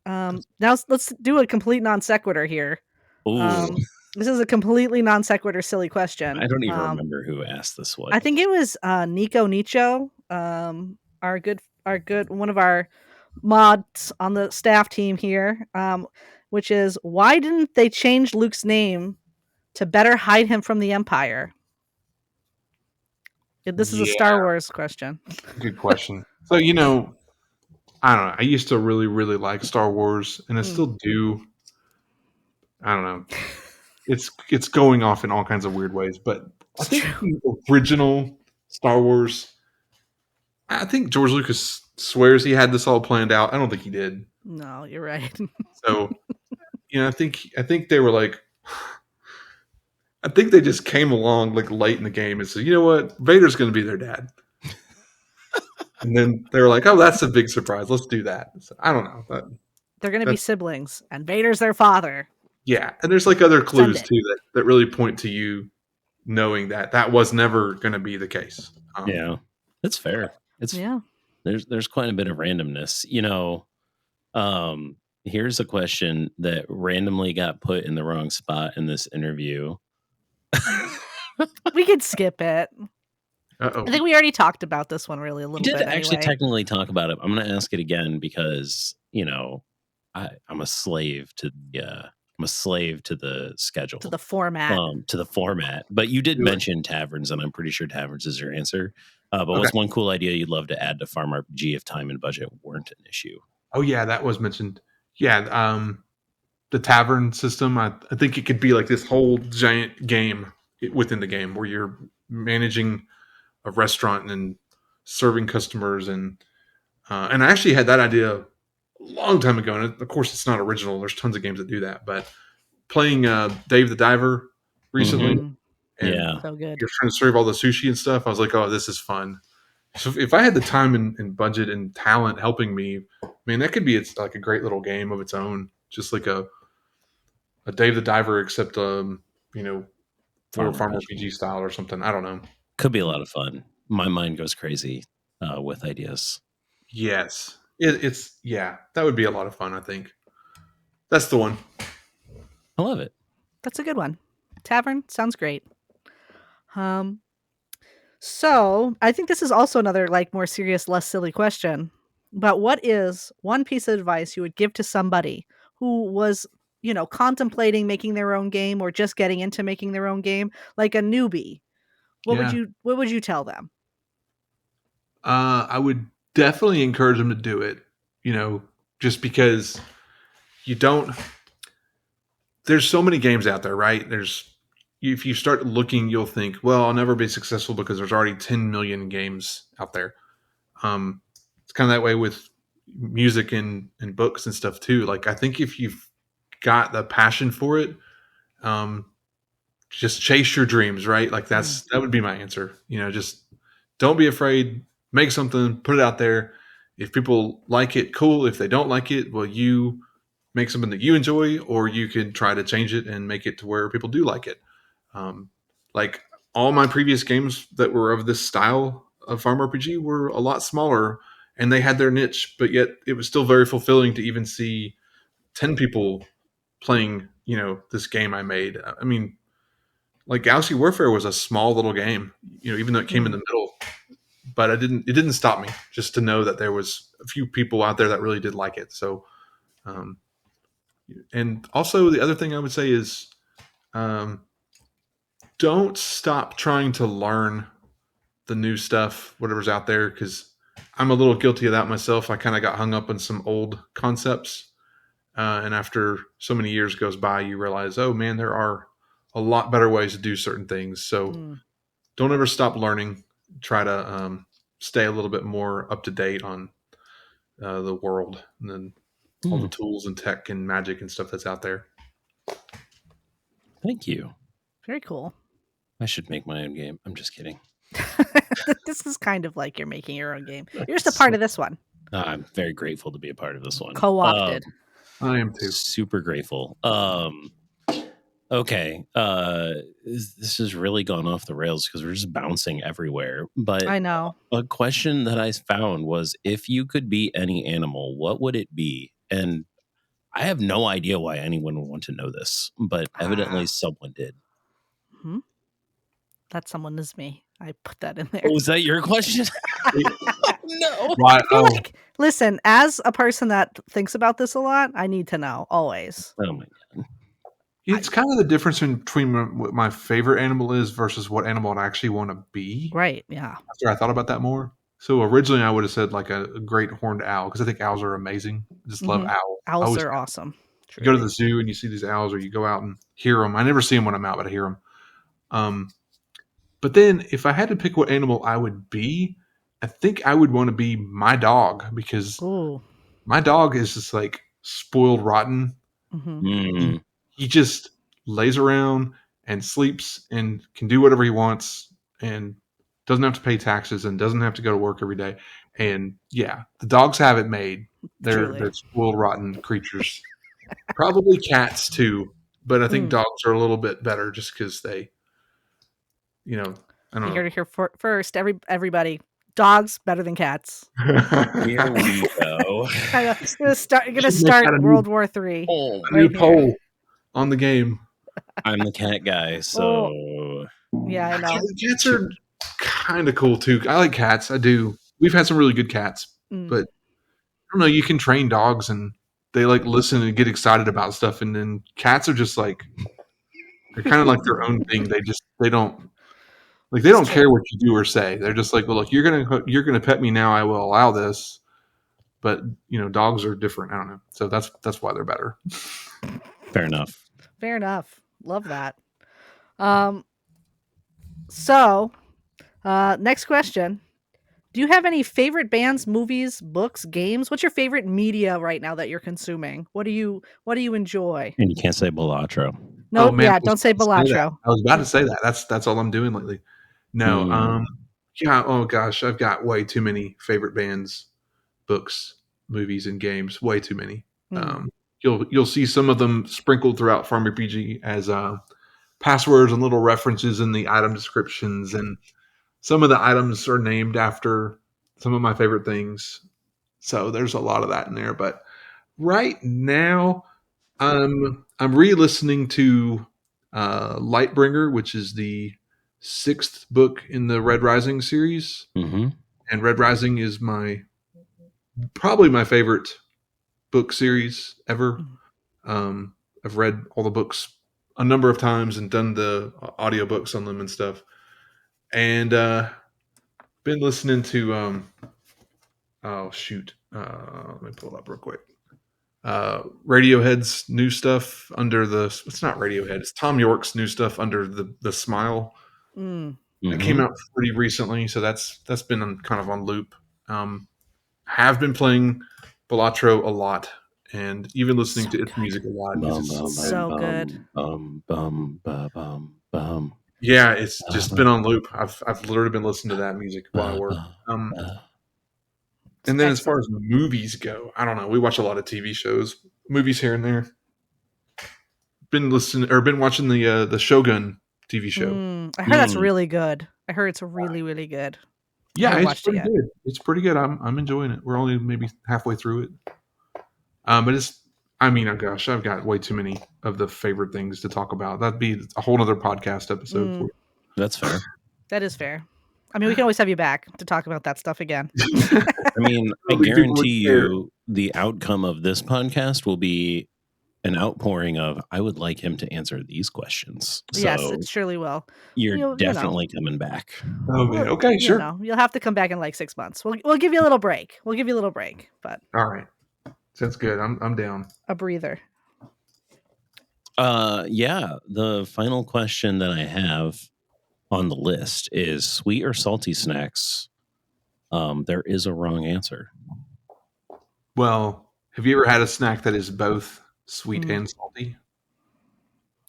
Now let's do a complete non sequitur here. This is a completely non sequitur silly question. I don't even remember who asked this one. I think it was Nico Nicho, our good one of our mods on the staff team here, which is, why didn't they change Luke's name to better hide him from the Empire? This is a Star Yeah, Wars question. good question. So, I don't know. I used to really, really like Star Wars, and I still do. I don't know. It's going off in all kinds of weird ways, but I It's think true. the original Star Wars. I think George Lucas swears he had this all planned out. I don't think he did. No, you're right. So, I think they were like, I think they just came along like late in the game and said, you know what, Vader's going to be their dad. And then they were like, oh, that's a big surprise. Let's do that. So, I don't know. They're going to be That's siblings, and Vader's their father. yeah. And there's like other Send clues it. too that really point to you knowing that that was never going to be the case. Yeah, that's fair. It's Yeah. there's quite a bit of randomness. Here's a question that randomly got put in the wrong spot in this interview. We could skip it. Uh-oh. I think we already talked about this one really a We little did bit actually anyway. technically talk about it. I'm going to ask it again because I'm a slave to the schedule, To the format. to the format. But you did Do it. mention taverns, and I'm pretty sure taverns is your answer. But Okay. what's one cool idea you'd love to add to FarmRPG if time and budget weren't an issue? Oh yeah, that was mentioned. Yeah, the tavern system. I think it could be like this whole giant game within the game where you're managing a restaurant and serving customers, and I actually had that idea a long time ago. And of course, it's not original. There's tons of games that do that. But playing Dave the Diver recently, Mm, and Yeah. so good. you're trying to serve all the sushi and stuff. I was like, oh, this is fun. So if I had the time and budget and talent helping me, man, that could be like a great little game of its own. Just like a Dave the Diver, except more Farm farm RPG. RPG style or something. I don't know. Could be a lot of fun. My mind goes crazy with ideas. Yes, it's that would be a lot of fun. I think that's the one. I love it. That's a good one. Tavern sounds great. So I think this is also another like more serious, less silly question. But what is one piece of advice you would give to somebody who was, contemplating making their own game or just getting into making their own game, like a newbie? What would you tell them? I would definitely encourage them to do it. Just because you don't. There's so many games out there, right? If you start looking, you'll think, well, I'll never be successful because there's already 10 million games out there. It's kind of that way with music and books and stuff too. Like, I think if you've got the passion for it, just chase your dreams, right? Like that would be my answer. Just don't be afraid, make something, put it out there. If people like it, cool. If they don't like it, well, you make something that you enjoy, or you can try to change it and make it to where people do like it. Like all my previous games that were of this style of farm RPG were a lot smaller and they had their niche, but yet it was still very fulfilling to even see 10 people playing, this game I made. I mean, like Galaxy Warfare was a small little game, even though it came in the middle, but it didn't stop me just to know that there was a few people out there that really did like it. So, and also the other thing I would say is, don't stop trying to learn the new stuff, whatever's out there, because I'm a little guilty of that myself. I kind of got hung up on some old concepts. And after so many years goes by, you realize, oh man, there are a lot better ways to do certain things. So don't ever stop learning. Try to stay a little bit more up to date on the world and then all the tools and tech and magic and stuff that's out there. Thank you. Very cool. I should make my own game. I'm just kidding. This is kind of like you're making your own game. You're just a part of this one. I'm very grateful to be a part of this one. Co-opted. I am too. Super grateful. Okay. This has really gone off the rails because we're just bouncing everywhere. But I know. a question that I found was, if you could be any animal, what would it be? And I have no idea why anyone would want to know this, but evidently someone did. That someone is me. I put that in there. Oh, was that your question? No. Right. I feel like, listen, as a person that thinks about this a lot, I need to know always. Oh my god. It's kind of the difference between what my favorite animal is versus what animal I actually want to be. Right. Yeah. After I thought about that more. So originally I would have said like a great horned owl because I think owls are amazing. I just love owls. I Owls always are awesome. you go to Truly. the zoo and you see these owls, or you go out and hear them. I never see them when I'm out, but I hear them. But then if I had to pick what animal I would be, I think I would want to be my dog because Ooh. my dog is just like spoiled rotten. Mm-hmm. Mm. He just lays around and sleeps and can do whatever he wants and doesn't have to pay taxes and doesn't have to go to work every day. And yeah, the dogs have it made. They're Truly. spoiled rotten creatures. Probably cats too, but I think dogs are a little bit better just because they, I You don't heard it here first. Everybody, dogs better than cats. know. Here we go. I know. You're gonna Should make start that a World War III. Oh, new Right here. poll on the game. I'm the cat guy, so Yeah, I know. Cats are kind of cool too. I like cats. I do. We've had some really good cats, but I don't know. You can train dogs and they like listen and get excited about stuff, and then cats are just like they're kind of like their own thing. They don't true. care what you do or say. They're just like, well, look, you're gonna pet me now. I will allow this, but dogs are different. I don't know. So that's why they're better. fair enough. Fair enough. Love that. So, next question. Do you have any favorite bands, movies, books, games? What's your favorite media right now that you're consuming? What do you enjoy? And you can't say Balatro. No, Oh man, yeah, don't say Balatro. I was about to say that. That's all I'm doing lately. No, Mm. yeah. Oh gosh, I've got way too many favorite bands, books, movies, and games. Way too many. You'll see some of them sprinkled throughout FarmRPG as passwords and little references in the item descriptions, and some of the items are named after some of my favorite things. So there's a lot of that in there. But right now, I'm re-listening to Lightbringer, which is the 6th book in the Red Rising series, and Red Rising is probably my favorite book series ever. I've read all the books a number of times and done the audiobooks on them and stuff, and been listening to oh shoot, let me pull it up real quick. Radiohead's new stuff under it's not Radiohead, it's Tom York's new stuff under the Smile. It came out pretty recently, so that's been kind of on loop. Have been playing Balatro a lot and even listening to its music a lot. So good. Yeah, it's just been on loop. I've literally been listening to that music while I work. And then as far as movies go, I don't know. We watch a lot of TV shows, movies here and there. Been watching the Shogun TV show. I heard that's really good. I heard it's really, really good. Yeah, it's pretty good. It's pretty good. I'm enjoying it. We're only maybe halfway through it. But oh gosh, I've got way too many of the favorite things to talk about. That'd be a whole other podcast episode for you. That's fair. That is fair. I mean, we can always have you back to talk about that stuff again. I mean, I guarantee you the outcome of this podcast will be an outpouring of, I would like him to answer these questions. So yes, it surely will. You're definitely coming back. Oh, man. Okay, sure. You'll have to come back in like 6 months. We'll give you a little break. But all right. Sounds good. I'm down. A breather. Yeah. The final question that I have on the list is sweet or salty snacks. There is a wrong answer. Well, have you ever had a snack that is both sweet and salty?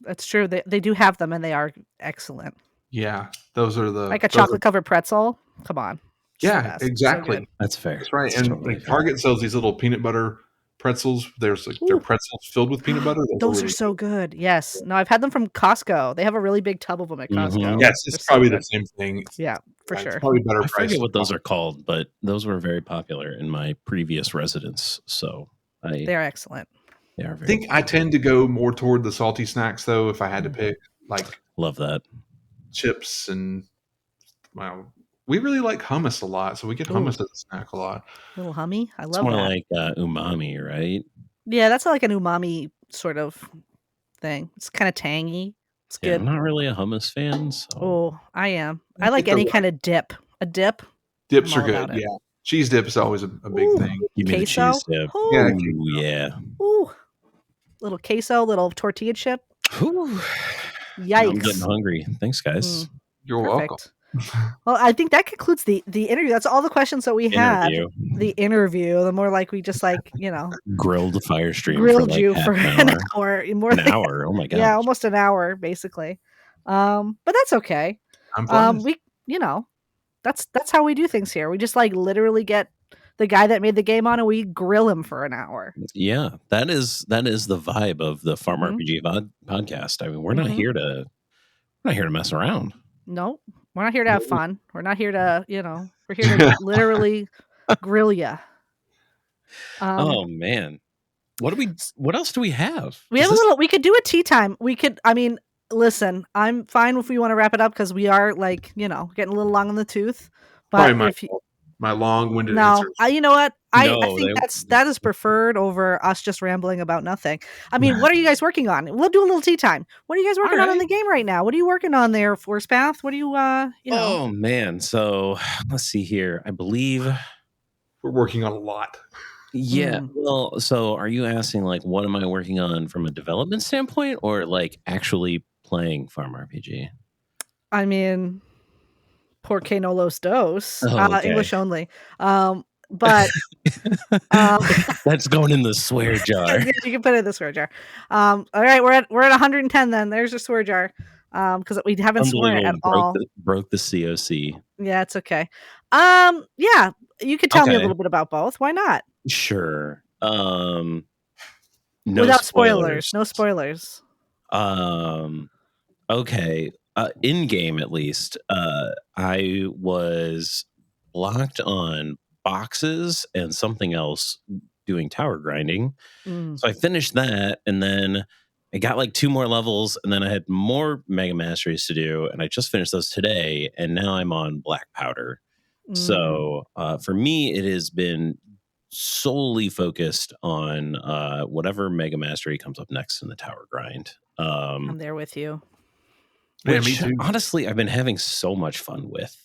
That's true. They do have them, and they are excellent. Yeah, those are like a chocolate covered pretzel. Come on. Yeah, exactly. So that's fair. That's right. That's and totally like Target sells these little peanut butter pretzels. There's they're pretzels filled with peanut butter. Those are so good. Yes. No, I've had them from Costco. They have a really big tub of them at Costco. Yes, it's probably the same thing. Yeah, for sure. It's probably better. I forget what those are called, but those were very popular in my previous residence. So they're excellent. They are. I think I tend to go more toward the salty snacks, though. If I had to pick, like love that chips and we really like hummus a lot, so we get Ooh. hummus as a snack a lot. Little hummy. I It's love more that. like umami, right? Yeah, that's like an umami sort of thing. It's kind of tangy. It's Yeah, I'm good. not really a hummus fan, so Oh, I am. I I like think the any kind of dip. A dip. I'm dips are all good. about it. Yeah, cheese dip is always a big Ooh, thing. give me the cheese queso. dip. Yeah, Ooh, Ooh, yeah. ooh. Little queso, little tortilla chip. Whew. Now I'm getting Yikes. hungry. Thanks, guys. You're welcome. Perfect. Well, I think that concludes the interview. That's all the questions that we had. Interview. The interview. The more like we just Grilled Firestream for grilled like you half for an an hour. hour. More An than hour. Oh my yeah, gosh. almost an hour basically. But that's okay. I'm blessed. We that's how we do things here. We just like literally get the guy that made the game on and we grill him for an hour. Yeah, that is the vibe of the Farm Mhm. RPG podcast. I mean, we're Mhm. not here to mess around. No, we're not here to have fun. We're not here to, we're here to literally grill you. Oh man. What else do we have? We Does have a this little. We could do a tea time. I mean, listen. I'm fine if we want to wrap it up because we are getting a little long in the tooth. Probably But my if you, my long-winded no, answers. you know what? I No, think that is preferred over us just rambling about nothing. I mean, what are you guys working on? We'll do a little tea time. What are you guys All working on in right. the game right now? What are you working on there, Force Path? What do you Oh man. So let's see here. I believe We're working on a lot. yeah. Well, so are you asking like what am I working on from a development standpoint or like actually playing Farm RPG? I mean, porque no los dos. Oh, okay. English only. But um That's going in the swear jar. yeah, you can put it in the swear jar. All right, we're at 110 then. There's your swear jar. Because we haven't sworn it Unbelievable. at all. Broke the COC. Yeah, it's okay. Yeah, you could tell me a Okay. little bit about both. Why not? Sure. No Without spoilers. spoilers. No spoilers. Um okay. In game at least, I was locked on boxes and something else doing tower grinding. Mm, So I finished that and then I got like 2 more levels and then I had more mega masteries to do and I just finished those today and now I'm on black powder. mm. So for me, it has been solely focused on whatever mega mastery comes up next in the tower grind. I'm there with you. Yeah, me Which too. honestly, I've been having so much fun with.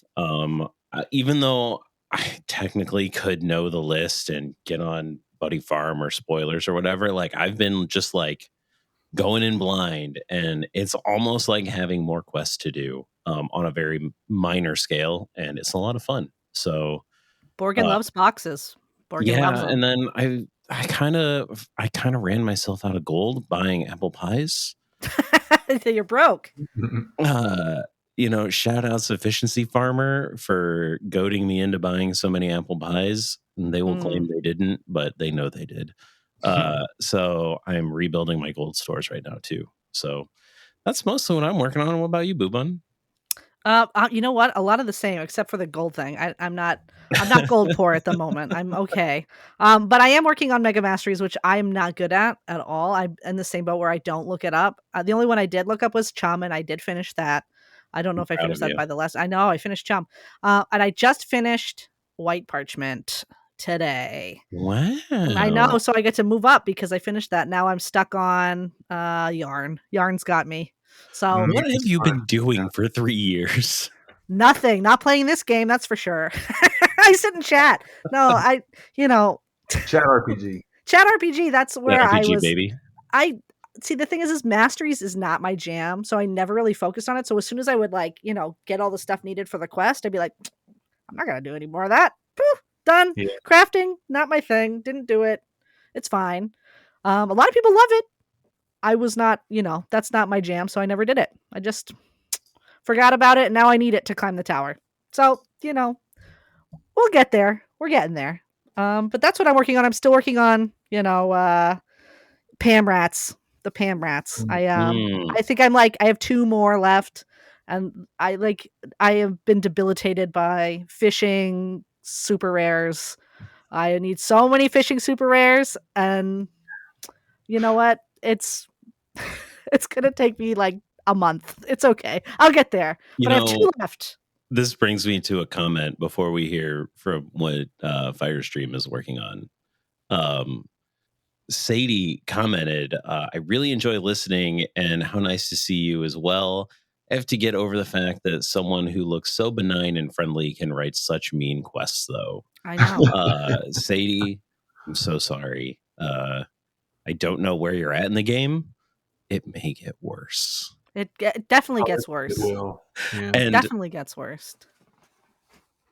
Even though I technically could know the list and get on Buddy Farm or spoilers or whatever, like I've been just like going in blind, and it's almost like having more quests to do on a very minor scale, and it's a lot of fun. So Borgin uh, loves boxes. Borgin loves yeah, them. and then I kind of ran myself out of gold buying apple pies. You're broke. Uh, shout out Sufficiency Farmer for goading me into buying so many apple pies. And they will Mm. claim they didn't, but they know they did. So I'm rebuilding my gold stores right now too. So that's mostly what I'm working on. What about you, Boobun? You know what? A lot of the same, except for the gold thing. I'm not gold poor at the moment. I'm okay. But I am working on Mega Masteries, which I'm not good at all. I'm in the same boat where I don't look it up. The only one I did look up was Chum, and I did finish that. I don't know if I Proud of finished that you. by the last. I know I finished Chum, and I just finished White Parchment today. I know, Wow. so I get to move up because I finished that. Now I'm stuck on Yarn. Yarn's got me. So What have you been doing for 3 years? nothing. Not playing this game, that's for sure. I sit and chat. No, Chat RPG. chat RPG. That's That where I RPG was. baby. I see. The thing is masteries is not my jam, so I never really focused on it. So as soon as I would get all the stuff needed for the quest, I'd be like, I'm not gonna do any more of that. Poof, done. Yeah. Crafting, not my thing. Didn't do it. It's fine. A lot of people love it. I was not. That's not my jam, so I never did it. I just forgot about it, and now I need it to climb the tower. So we'll get there. We're getting there. But that's what I'm working on. I'm still working on, Pam Rats, the Pam Rats. I think I have 2 more left, and I have been debilitated by fishing super rares. I need so many fishing super rares, and you know what? It's it's gonna take me like a month. It's okay. I'll get there. You But I have 2 know, left. This brings me to a comment before we hear from what Firestream is working on. Sadie commented, I really enjoy listening and how nice to see you as well. I have to get over the fact that someone who looks so benign and friendly can write such mean quests, though. I know. Sadie, I'm so sorry. I don't know where you're at in the game. It may get worse. It definitely gets It worse. will. Yeah. And Definitely gets worse.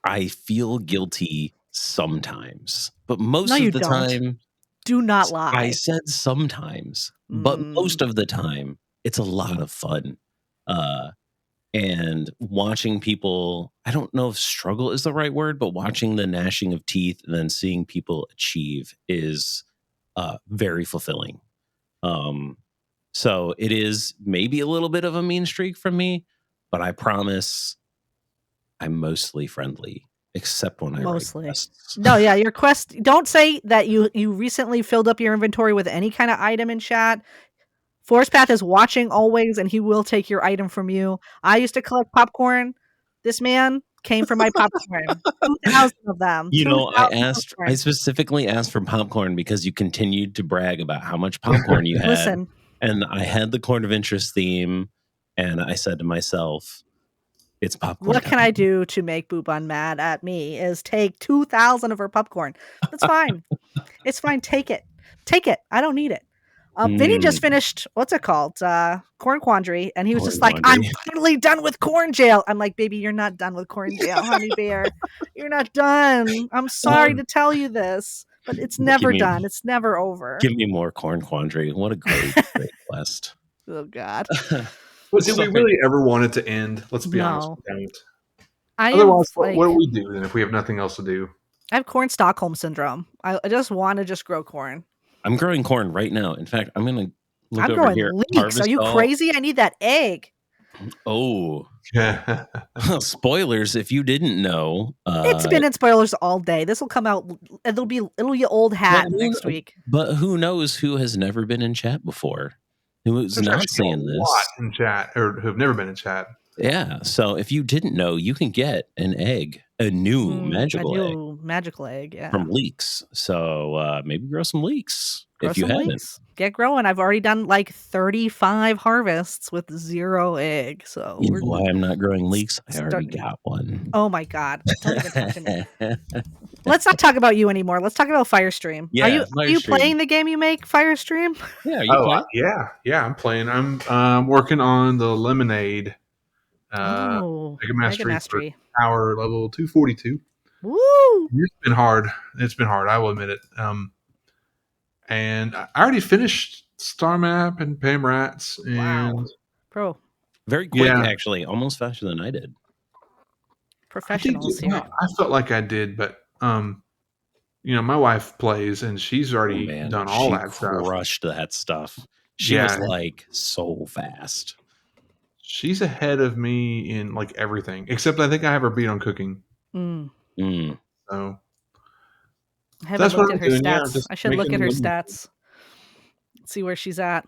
I feel guilty sometimes, but most No, you of the don't. time, Do not I lie. said sometimes, but most of the time, it's a lot of fun. And watching people, I don't know if struggle is the right word, but watching the gnashing of teeth and then seeing people achieve is very fulfilling. So it is maybe a little bit of a mean streak from me, but I promise I'm mostly friendly, except when I Mostly. write quests. No, yeah, your quest. Don't say that you recently filled up your inventory with any kind of item in chat. Forest Path is watching always, and he will take your item from you. I used to collect popcorn. This man came for my popcorn. 2,000 of them. You know, 2,000 I popcorn. specifically asked for popcorn because you continued to brag about how much popcorn you had. Listen, And I had the Corn of Interest theme, and I said to myself, it's popcorn what time. can I do to make Boobun mad at me is take 2,000 of her popcorn. That's fine. It's fine. Take it. Take it. I don't need it. Vinny just finished, what's it called? Corn Quandary. And he was Corn just like, Quandary. I'm finally done with Corn Jail. I'm like, baby, you're not done with Corn Jail, honey bear. You're not done. I'm sorry to tell you this, but it's never done. It's never over. Give me more Corn Quandary. What a great quest. Oh, God. But do we really ever want it to end? Let's be honest. No. We don't. I Otherwise, am, what do we do then if we have nothing else to do? I have corn Stockholm syndrome. I just want to just grow corn. I'm growing corn right now. In fact, I'm going to look I'm over growing here. leeks. Are you crazy? I need that egg. Oh. Spoilers, if you didn't know. It's been in spoilers all day. This will come out. It'll be old hat next week. But who knows who has never been in chat before? Who's not seeing this? A lot in chat, or who've never been in chat. Yeah. So if you didn't know, you can get an egg, a new magical egg, yeah, from leeks. So maybe grow some leeks if you haven't. Get growing. I've already done like 35 harvests with 0 egg. So you know why I'm not growing leeks? I already got one. Oh my God! Don't even talk to me. Let's not talk about you anymore. Let's talk about Firestream. Yeah, are you playing the game you make, Firestream? Yeah. Are you playing? Yeah. I'm playing. I'm working on the Lemonade. Mega Mastery power level 242. Woo! It's been hard. I will admit it. And I already finished Star Map and Pam Rats. And wow, pro. Very quick, actually, almost faster than I did. Professionals here. I felt like I did, but my wife plays and she's already done all that stuff. Crushed that stuff. She was like so fast. She's ahead of me in like everything, except I think I have her beat on cooking. So I haven't looked at her stats. I should look at her stats. See where she's at.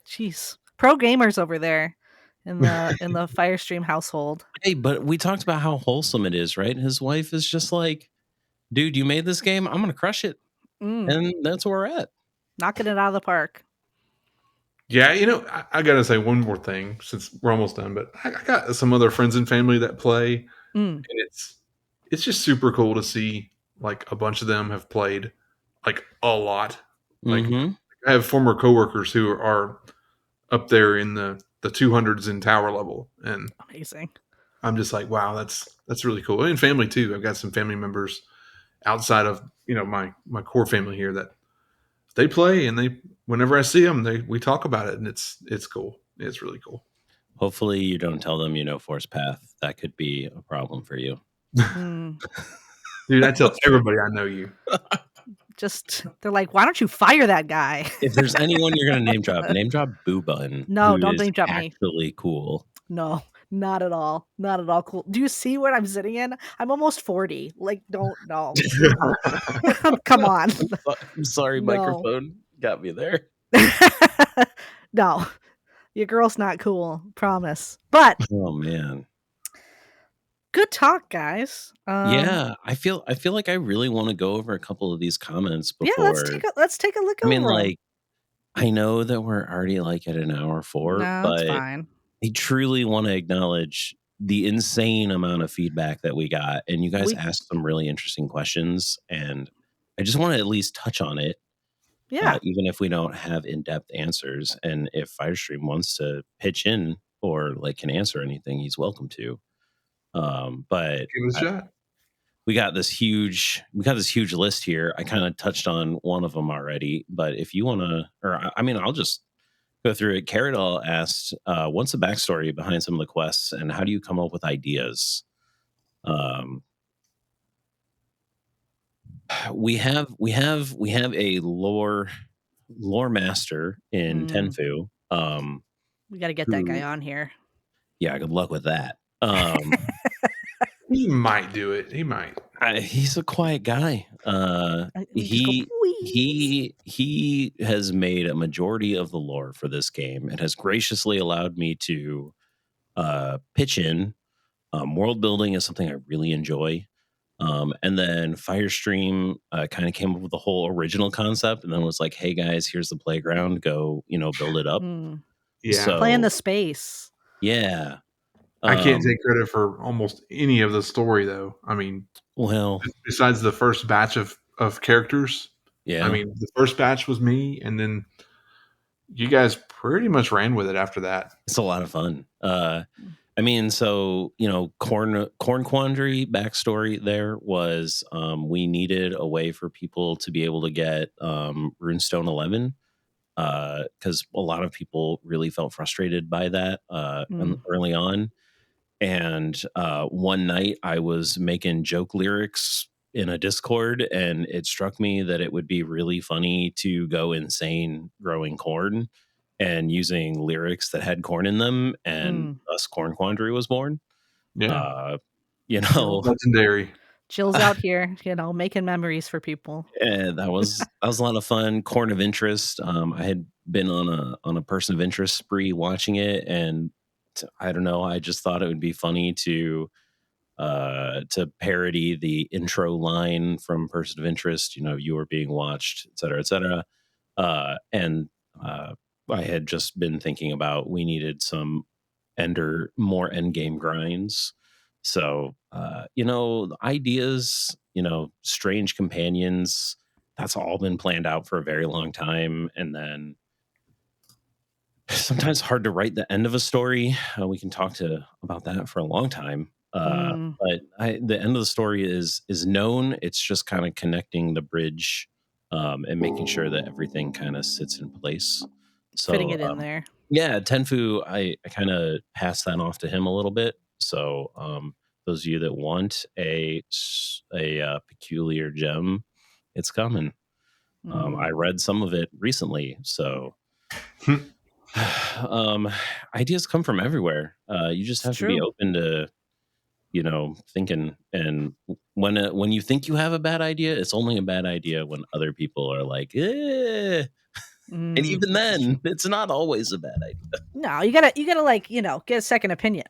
Jeez, pro gamers over there in the Firestream household. Hey, but we talked about how wholesome it is, right? His wife is just like, dude, you made this game. I'm gonna crush it, and that's where we're at. Knocking it out of the park. Yeah, I gotta say one more thing since we're almost done. But I got some other friends and family that play, and it's just super cool to see. Like a bunch of them have played, like a lot. Like I have former coworkers who are up there in the 200s in tower level, and amazing. I'm just like, wow, that's really cool. And family too. I've got some family members outside of my core family here that they play, and whenever I see them, we talk about it, and it's cool. It's really cool. Hopefully, you don't tell them Force Path. That could be a problem for you. Dude, I tell everybody I know you. They're like, why don't you fire that guy? If there's anyone you're gonna name drop Boobun. No, don't name drop me. Actually, cool. No, not at all. Not at all cool. Do you see what I'm sitting in? I'm almost 40. Like, don't know. Come on. I'm sorry, microphone got me there. No, your girl's not cool. Promise. But oh man. good talk, guys. Yeah, I feel like I really want to go over a couple of these comments Yeah, before. let's take a look I mean, over them. like, I know that we're already like at an hour 4, No, it's but fine. I truly want to acknowledge the insane amount of feedback that we got, and you guys We asked some really interesting questions, and I just want to at least touch on it, yeah. even if we don't have in-depth answers. And if Firestream wants to pitch in or like can answer anything, he's welcome to. But Give it a shot. we got this huge list here. I kind of touched on one of them already, but if you want to, or I mean, I'll just go through it. Caradol asked, what's the backstory behind some of the quests and how do you come up with ideas? We have a lore master in Mm, Tenfu. we got to get that guy Who, on here. yeah, good luck with that. He might do it. He might. He's a quiet guy. We just go, please. He has made a majority of the lore for this game and has graciously allowed me to pitch in. World building is something I really enjoy. And then Firestream kind of came up with the whole original concept, and then was like, "Hey guys, here's the playground. Go, build it up." Mm. Yeah. Play in So the space. yeah. I can't Um, take credit for almost any of the story, though. I mean, well, besides the first batch of characters, I yeah. mean, the first batch was me, and then you guys pretty much ran with it after that. It's a lot of fun. I mean, so corn quandary backstory there was we needed a way for people to be able to get Runestone 11 because a lot of people really felt frustrated by that Mm. early on. And one night I was making joke lyrics in a Discord, and it struck me that it would be really funny to go insane growing corn and using lyrics that had corn in them, and Mm. thus Corn Quandary was born. Yeah, Uh, you know, Jill. legendary. Jill's out here, making memories for people. and that was a lot of fun. Corn of Interest. I had been on a person of interest spree watching it, and I don't know. I just thought it would be funny to parody the intro line from Person of Interest. You were being watched, et cetera, et cetera. And I had just been thinking about we needed some more end game grinds. So, ideas, strange companions, that's all been planned out for a very long time. And then sometimes hard to write the end of a story. We can talk about that for a long time. Mm. But the end of the story is known. It's just kind of connecting the bridge and making sure that everything kind of sits in place. Fitting So it in there. yeah, Tenfu, I kind of passed that off to him a little bit. So those of you that want a peculiar gem, it's coming. Mm. I read some of it recently, so um, ideas come from everywhere. You just It's have to be true. open to thinking. And when you think you have a bad idea, it's only a bad idea when other people are like, eh. And even This is true. then, it's not always a bad idea. No, you gotta like, get a second opinion.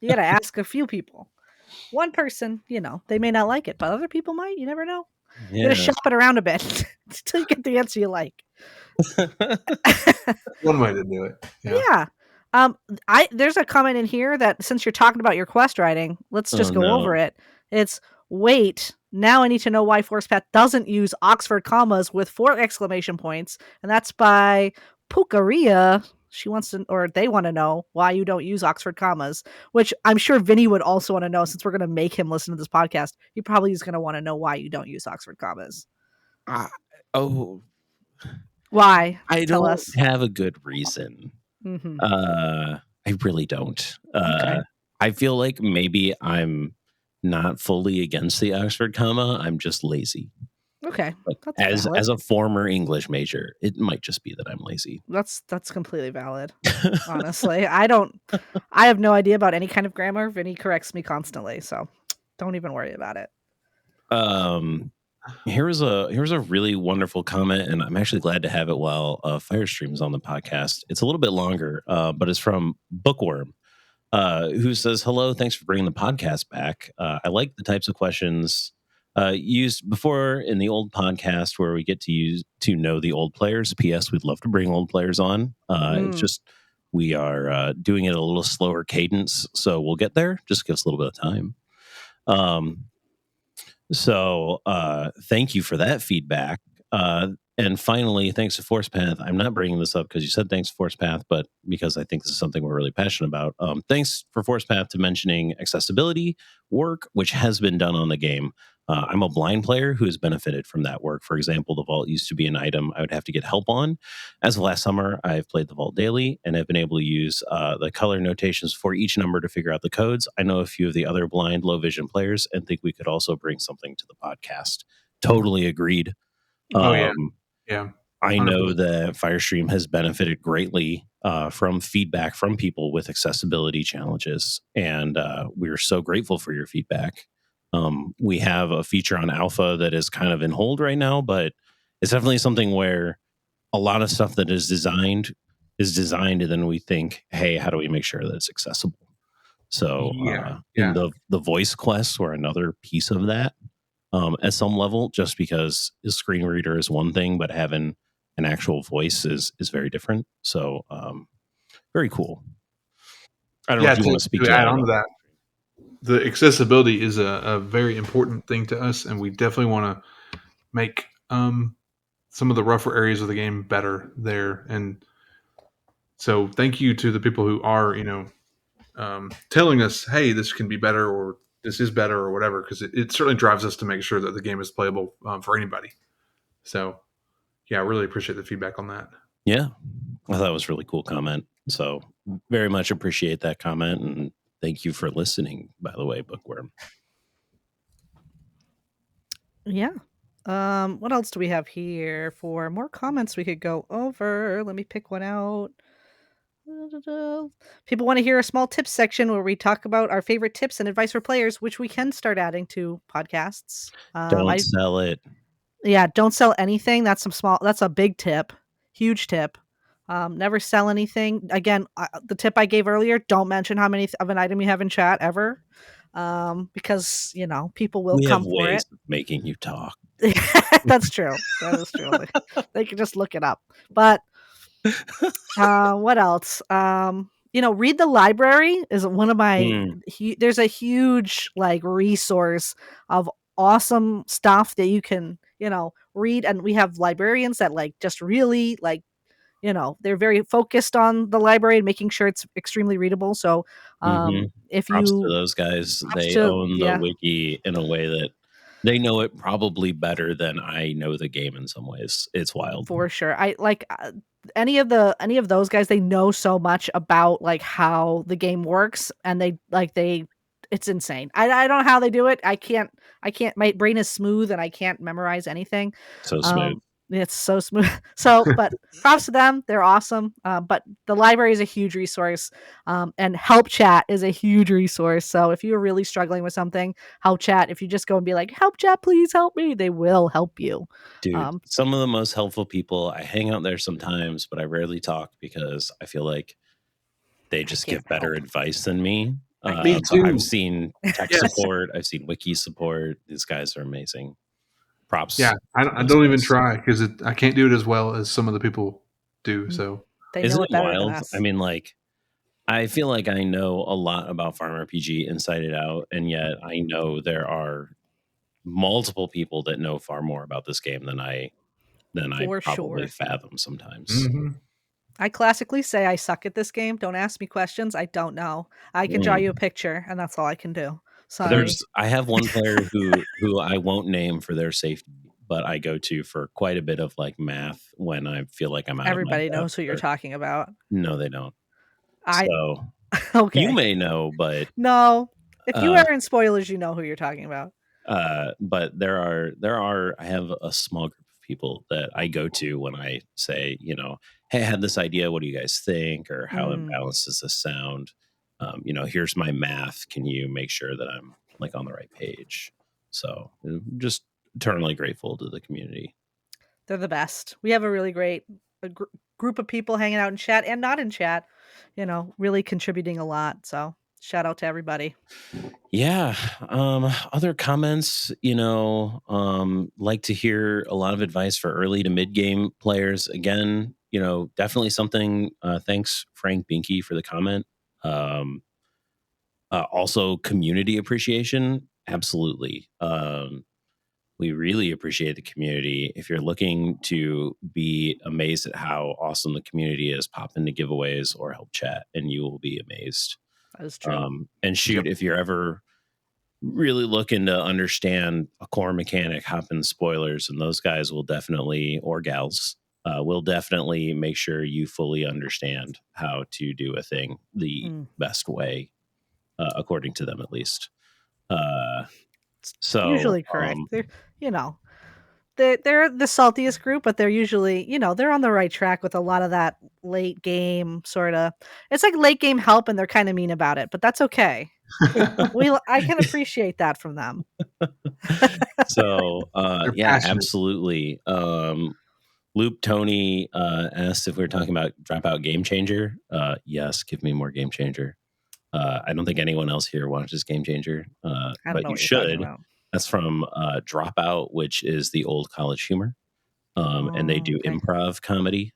You gotta ask a few people. One person, they may not like it, but other people might. You never know. You gotta Yeah. shop it around a bit until you get the answer you like. One way to do it. Yeah. Yeah. There's a comment in here that since you're talking about your quest writing, let's Oh just go no. over it. It's wait, now I need to know why Forcepath doesn't use Oxford commas with 4 exclamation points, and that's by Pukaria. She wants to, or they want to know why you don't use Oxford commas, which I'm sure Vinny would also want to know since we're going to make him listen to this podcast. He probably is going to want to know why you don't use Oxford commas. I, oh, Why? I Tell don't us. have a good reason. Mm-hmm. I really don't. Okay. I feel like maybe I'm not fully against the Oxford comma. I'm just lazy. Okay. Like That's as valid. a former English major, it might just be that I'm lazy. That's completely valid. Honestly, I have no idea about any kind of grammar. Vinny corrects me constantly, so don't even worry about it. um, here's a really wonderful comment, and I'm actually glad to have it while Firestream is on the podcast. It's a little bit longer, but it's from Bookworm. who says, "Hello, thanks for bringing the podcast back. I like the types of questions used before in the old podcast where we get to know the old players. P.S. We'd love to bring old players on. It's Mm. just we are doing it at a little slower cadence, so we'll get there. Just give us a little bit of time." Um, thank you for that feedback. And finally, thanks to ForcePath. I'm not bringing this up because you said thanks to ForcePath, but because I think this is something we're really passionate about. Thanks for ForcePath to mentioning accessibility work, which has been done on the game. I'm a blind player who has benefited from that work. For example, the vault used to be an item I would have to get help on. As of last summer, I've played the vault daily and have been able to use the color notations for each number to figure out the codes. I know a few of the other blind, low vision players and think we could also bring something to the podcast. Totally agreed. Oh yeah, Um, yeah, I know 100%. that Firestream has benefited greatly from feedback from people with accessibility challenges, and we're so grateful for your feedback. We have a feature on Alpha that is kind of in hold right now, but it's definitely something where a lot of stuff that is designed, and then we think, "Hey, how do we make sure that it's accessible?" So, Yeah, in yeah, the voice quests were another piece of that at some level, just because the screen reader is one thing, but having an actual voice is very different. So very cool. I don't know yeah. if you want to speak To to add that on to about. that, the accessibility is a very important thing to us, and we definitely want to make some of the rougher areas of the game better there. And so, thank you to the people who are, telling us, "Hey, this can be better," or "This is better," or whatever, because it certainly drives us to make sure that the game is playable for anybody. So, yeah, I really appreciate the feedback on that. Yeah, I thought it was a really cool comment. So very much appreciate that comment, and thank you for listening. By the way, Bookworm. Yeah. What else do we have here for more comments we could go over? Let me pick one out. People want to hear a small tips section where we talk about our favorite tips and advice for players, which we can start adding to podcasts. Don't I sell it. Yeah, don't sell anything. That's a big tip. Huge tip. Never sell anything. Again, the tip I gave earlier, don't mention how many of an item you have in chat ever. Because, people will We have come for ways it. of making you talk. That's true. That is true. They can just look it up. But what else? Read the library is one of my. Mm, There's a huge resource of awesome stuff that you can read, and we have librarians that just really they're very focused on the library and making sure it's extremely readable. So hmm if Props to you those guys. props They to own the yeah. wiki in a way that they know it probably better than I know the game in some ways. It's wild. For sure. I like any of those guys, they know so much about how the game works, and they it's insane. I don't know how they do it. I can't my brain is smooth and I can't memorize anything. So smooth. Um it's so smooth. So, but props to them. They're awesome. But the library is a huge resource. And help chat is a huge resource. So if you're really struggling with something, help chat. If you just go and be like, "Help chat, please help me," they will help you. Dude, Um, some of the most helpful people, I hang out there sometimes, but I rarely talk because I feel like they I just can't give better help. advice than me. I Me can't But help. I've too. seen tech Yes. support, I've seen wiki support. These guys are amazing. Yeah, Props to I those don't even guys. try because I can't do it as well as some of the people do. Mm, So they know Isn't it it better than wild? I us, mean, like, I feel like I know a lot about FarmRPG inside and out, and yet I know there are multiple people that know far more about this game than I for probably sure. fathom sometimes. mhm. I classically say I suck at this game. Don't ask me questions. I don't know. I can draw you a Mm. picture, and that's all I can do. Sorry. I have one player who I won't name for their safety, but I go to for quite a bit of like math when I feel like I'm out of my Everybody depth. knows who you're Or talking about. no, they don't. I So you okay. may know, but No. If you uh, are in spoilers, you know who you're talking about. but there are I have a small group of people that I go to when I say, hey, I had this idea. What do you guys think? Or how Mm, imbalanced does this sound? Here's my math. Can you make sure that I'm like on the right page? So just eternally grateful to the community. they're the best. We have a really great group of people hanging out in chat and not in chat, really contributing a lot. So Shout out to everybody. Yeah. Other comments, like to hear a lot of advice for early to mid game players. Again, definitely something. Thanks, Frank Binky, for the comment. Also, community appreciation. Absolutely. We really appreciate the community. If you're looking to be amazed at how awesome the community is, pop into giveaways or help chat, and you will be amazed. That is true. And shoot, Yep. if you're ever really looking to understand a core mechanic, hop in spoilers, and those guys will definitely, or gals, will definitely make sure you fully understand how to do a thing the best way, according to them at least. It's So, usually correct. You know, they're the saltiest group, but they're usually, they're on the right track with a lot of that late game sort of. It's like late game help, and they're kind of mean about it, but that's okay. I can appreciate that from them. so They're yeah, passionate. absolutely. Loop Tony asked if we were talking about Dropout Game Changer. Yes, give me more Game Changer. I don't think anyone else here watches Game Changer, I don't but know you what you're talking should. about. That's from Dropout, which is the old College Humor, and they Oh, do okay. improv comedy,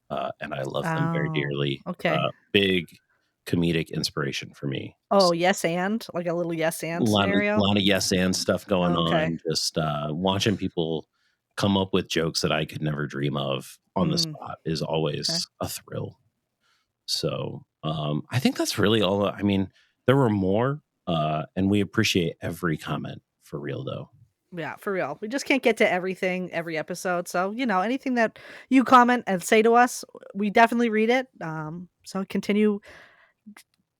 and I love them very Oh, dearly. okay. Big comedic inspiration for me. Oh, yes, and like a little yes A and lot of scenario. yes and stuff going Okay. on. Just watching people come up with jokes that I could never dream of on the Mm, spot is okay. always a thrill. So I think that's really all. I mean, there were more, and we appreciate every comment for real, though. Yeah, for real. We just can't get to everything every episode. So, anything that you comment and say to us, we definitely read it. So continue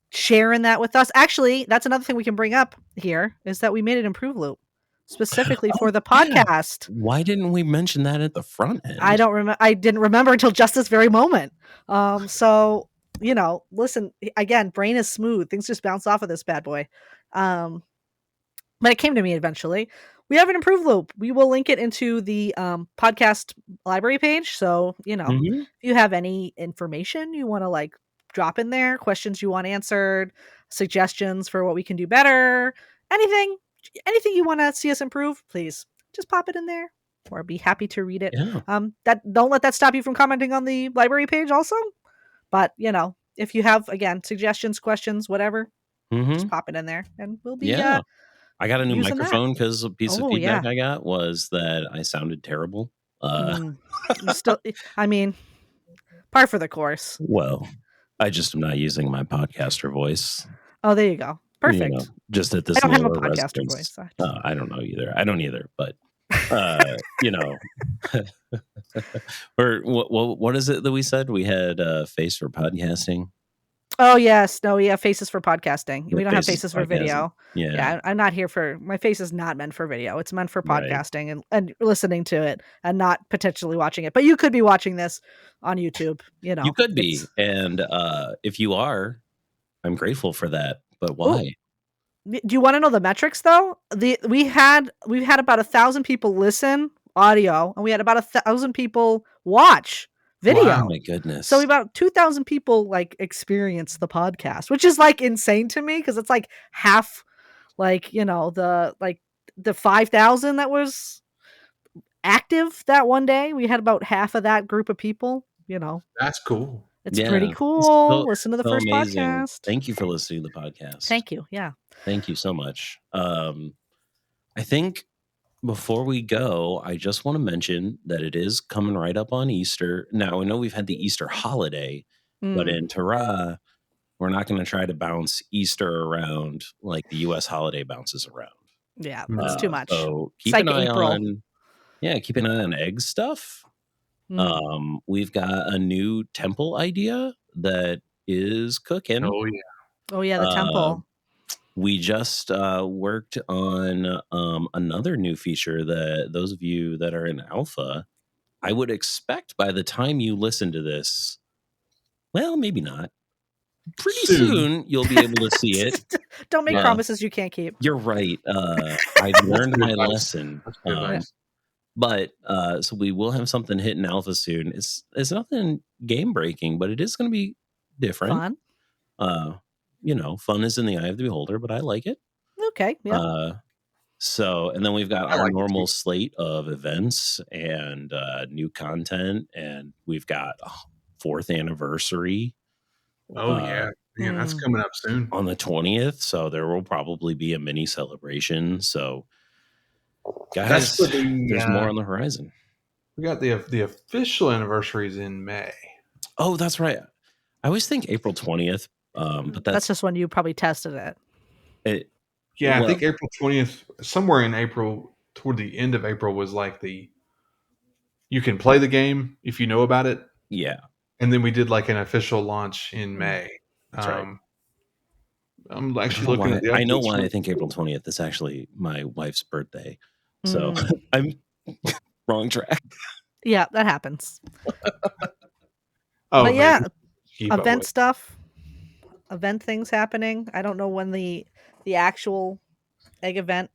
sharing that with us. Actually, that's another thing we can bring up here is that we made an improve loop specifically Oh for the yeah, podcast. why didn't we mention that at the front I end? don't remember. I didn't remember until just this very moment. So listen again. Brain is smooth. Things just bounce off of this bad boy. Um, but it came to me eventually. We have an improved loop. We will link it into the podcast library page. So, Mm-hmm. if you have any information you want to drop in there, questions you want answered, suggestions for what we can do better, anything, anything you want to see us improve, please just pop it in there or be happy to read it. Yeah. That don't let that stop you from commenting on the library page also. But, if you have, again, suggestions, questions, whatever, just Mm-hmm. pop it in there and we'll be Yeah. I got a new using that. microphone because a piece of Oh, feedback yeah. I got was that I sounded terrible. Mm. You still I mean, par for the course. Well, I just am not using my podcaster voice. Oh, there you go. Perfect. Just at I this don't have a lower podcaster residence. voice. I don't know either. I don't either, but you know, or what is it that we said? We had face for podcasting. Oh, yes. No, we have faces for podcasting. Yeah, We don't have faces faces for for podcasting. video. Yeah, Yeah, I'm not here for my face is not meant for video. It's meant for right. podcasting and listening to it and not potentially watching it. But you could be watching this on YouTube, You could be, It's and if you are, I'm grateful for that. But Oh, why? do you want to know the metrics though? We've had about 1,000 people listen audio, and we had about 1,000 people watch Oh Wow. video. my So goodness. about 2,000 people experience the podcast, which is insane to me because it's half, the 5,000 that was active that one day. We had about half of that group of people. That's cool. It's pretty Yeah, it's cool. Listen to the so first amazing. podcast. Thank you for listening to the podcast. Thank you. Yeah. Thank you so much. I think before we go, I just want to mention that it is coming right up on Easter. Now, I know we've had the Easter holiday, but Mm, in Tara, we're not going to try to bounce Easter around like the US holiday bounces around. yeah, that's No. too much. So It's keep an like eye April. on, yeah, keep an eye on egg stuff. Mm. We've got a new temple idea that is cooking. Oh yeah. Oh yeah, the Uh, temple. we just worked on another new feature that those of you that are in alpha, I would expect by the time you listen to this, well, maybe not. Pretty Soon. soon you'll be able to see it. Don't make Yeah. promises you can't keep. You're right. I've That's learned good my advice. lesson. That's good advice. But so we will have something hitting alpha soon. It's nothing game breaking, but it is going to be different. Fun. Uh, fun is in the eye of the beholder, but I like it. Okay. Yeah. And then we've got I our like it too. normal slate of events and new content, and we've got a 4th anniversary Oh uh, yeah, man, that's coming up soon. on the 20th. So there will probably be a mini celebration. So, That's for guys, the there's more on the horizon. we got the official anniversaries in May. Oh, that's right. I always think April 20th, but That's that's just when you probably tested it. it. Yeah, I Well, think April 20th, somewhere in April, toward the end of April, was like the you can play the game if you know about it, yeah, and then we did like an official launch in Mm. May. that's right. I'm I don't actually know looking at why. the I know updates. why I think April 20th is actually my wife's birthday. So Mm. I'm wrong track. Yeah, that happens. Oh But man, yeah, keep up event with. stuff, event things happening. I don't know when the actual egg event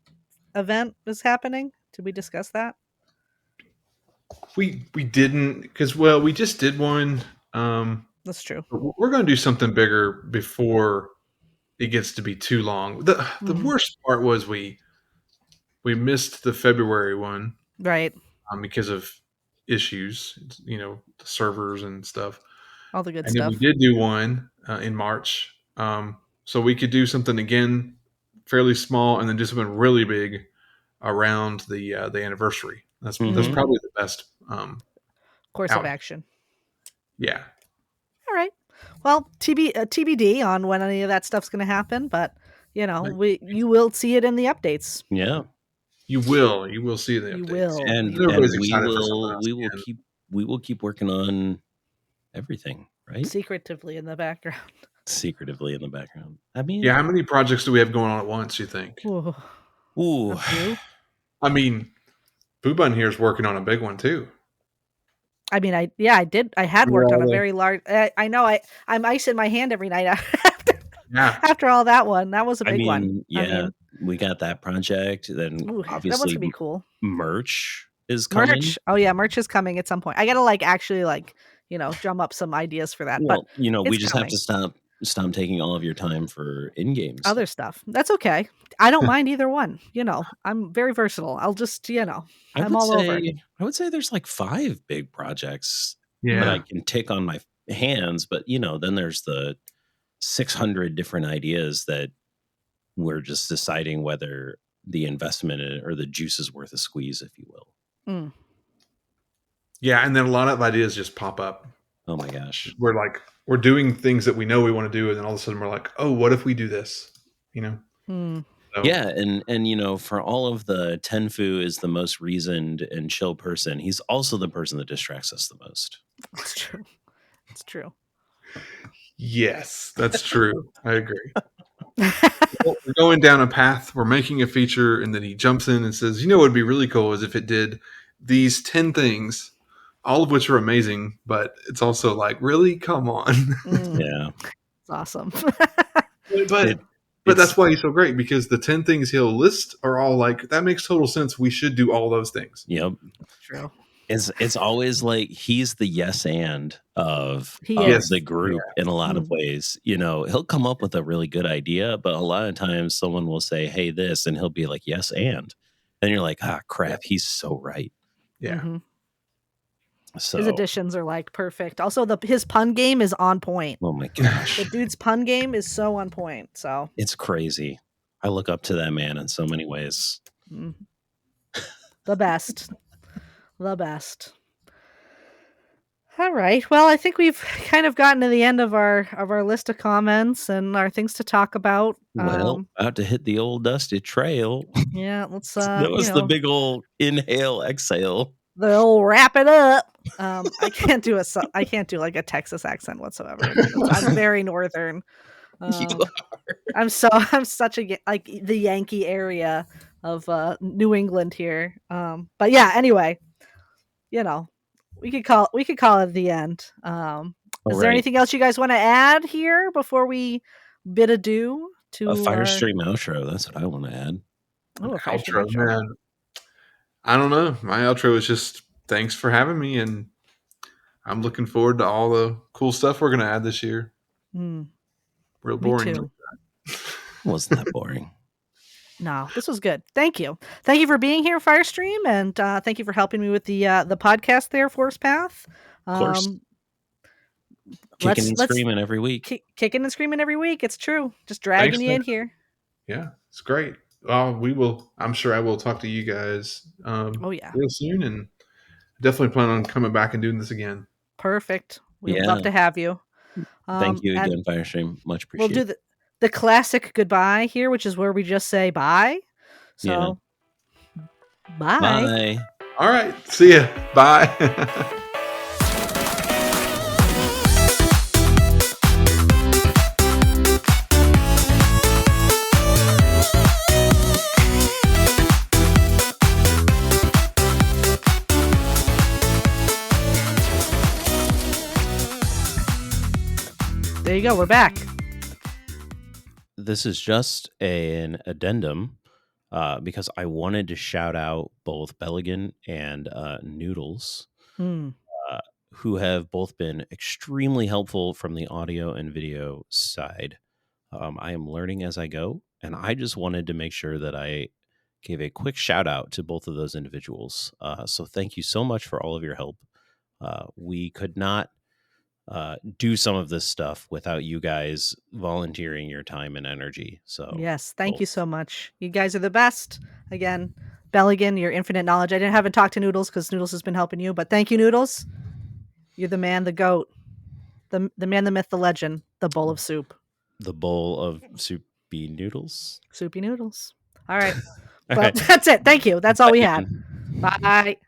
is happening. Did we discuss that? We didn't because we just did one. Um, That's true. we're going to do something bigger before it gets to be too long. The Mm. worst part was we missed the February one Right. because of issues, the servers and stuff. All the good And then we stuff. did do one in March, so we could do something again, fairly small, and then do something really big around the anniversary. That's Hmm. probably the best Course of out. action. Yeah, All right. Well, TBD on when any of that stuff's going to happen, but like, you will see it in the updates. Yeah, you will see the You updates. will. and You Everybody's and will. we excited for something will else we will again. keep working on everything, right? Secretively in the background. Secretively in the background. I mean, Yeah, how many projects do we have going on at once? You think? Ooh, ooh, a few. I mean, Boo Bun here is working on a big one too. I mean, I did. I had Remember worked on all a the very large. I know. I'm icing my hand every night after yeah. after all that one. That was a I big one. mean, I yeah, mean, we got that project. Then ooh, that one's obviously gonna be cool. merch is coming. Merch. Oh yeah, merch is coming at some point. I gotta actually drum up some ideas for that, but Well, we it's just have coming. to stop taking all of your time for in-game stuff. Other stuff. That's okay. I don't mind either one. I'm very versatile. I'll just, I I'm would all over. say I would say there's like 5 big projects that I Yeah. can tick on my hands, but then there's the 600 different ideas that we're just deciding whether the investment or the juice is worth a squeeze, if you will. Mm. Yeah, and then a lot of ideas just pop up. Oh my gosh. We're doing things that we know we want to do, and then all of a sudden we're like, oh, what if we do this? You know? Mm. So Yeah, and for all of the Tenfu is the most reasoned and chill person, he's also the person that distracts us the most. It's true. It's true. yes, that's true. I agree. Well, we're going down a path. We're making a feature, and then he jumps in and says, what would be really cool is if it did these 10 things, all of which are amazing, but it's also like, really? Come on. Mm. Yeah. It's awesome. but It but it's that's why he's so great, because the 10 things he'll list are all like, that makes total sense. We should do all those things. yep. True. It's always like he's the yes and of He of is. the Yes. group in a lot of Mm. ways. He'll come up with a really good idea, but a lot of times someone will say, "Hey, this," and he'll be like, "Yes, and." And you're like, "Ah, Yeah. crap, he's so right." Yeah. Hmm. His So, additions are perfect. Also, his pun game is on point. oh my The gosh, dude's pun game is so on point. So, it's crazy. I look up to that man in so many ways. mm, the best. The best. All right. Well, I think we've kind of gotten to the end of our list of comments and our things to talk about. Well, about to hit the old dusty trail. Yeah, let's That was the big old inhale, exhale. they'll wrap it up. I can't do I can't do like a Texas accent whatsoever. I'm very northern. You I'm such a like the Yankee area of New England here. But yeah, anyway, you know, we could call it the end. All Is there right. anything else you guys want to add here before we bid adieu A to our Firestream outro. That's what I want to add. a fire stream Outro, outro? man. I don't know. My outro is just thanks for having me, and I'm looking forward to all the cool stuff we're going to add this year. Hmm. Real Me boring. too. Wasn't that boring? No, this was good. Thank you. Thank you for being here, Firestream, and thank you for helping me with the podcast there, Force Path. Of course. Kicking and Let's screaming every week. Kicking and screaming every week. It's true. Just dragging Thanks, you man. in here. Yeah, it's great. Well, we will. I'm sure I will talk to you guys. Oh yeah, real soon, and definitely plan on coming back and doing this again. perfect. We would Yeah. love to have you. Thank you And again, Firestream. Much we'll do appreciated. the classic goodbye here, which is where we just say bye. So, bye. Bye. All right. See ya. Bye. There you go. We're back. This is just an addendum because I wanted to shout out both Belligan and Noodles, who have both been extremely helpful from the audio and video side. I am learning as I go, and I just wanted to make sure that I gave a quick shout out to both of those individuals. So thank you so much for all of your help. We could not do some of this stuff without you guys volunteering your time and energy. So Yes, thank you so much. You guys are the best. Again, Belligan, your infinite knowledge. I haven't talked to Noodles because Noodles has been helping you, but thank you, Noodles. You're the man, the goat, the man, the myth, the legend, the bowl of soup. The bowl of soupy noodles. Soupy noodles. All right. Well, that's it. Thank you. That's all we had. Bye.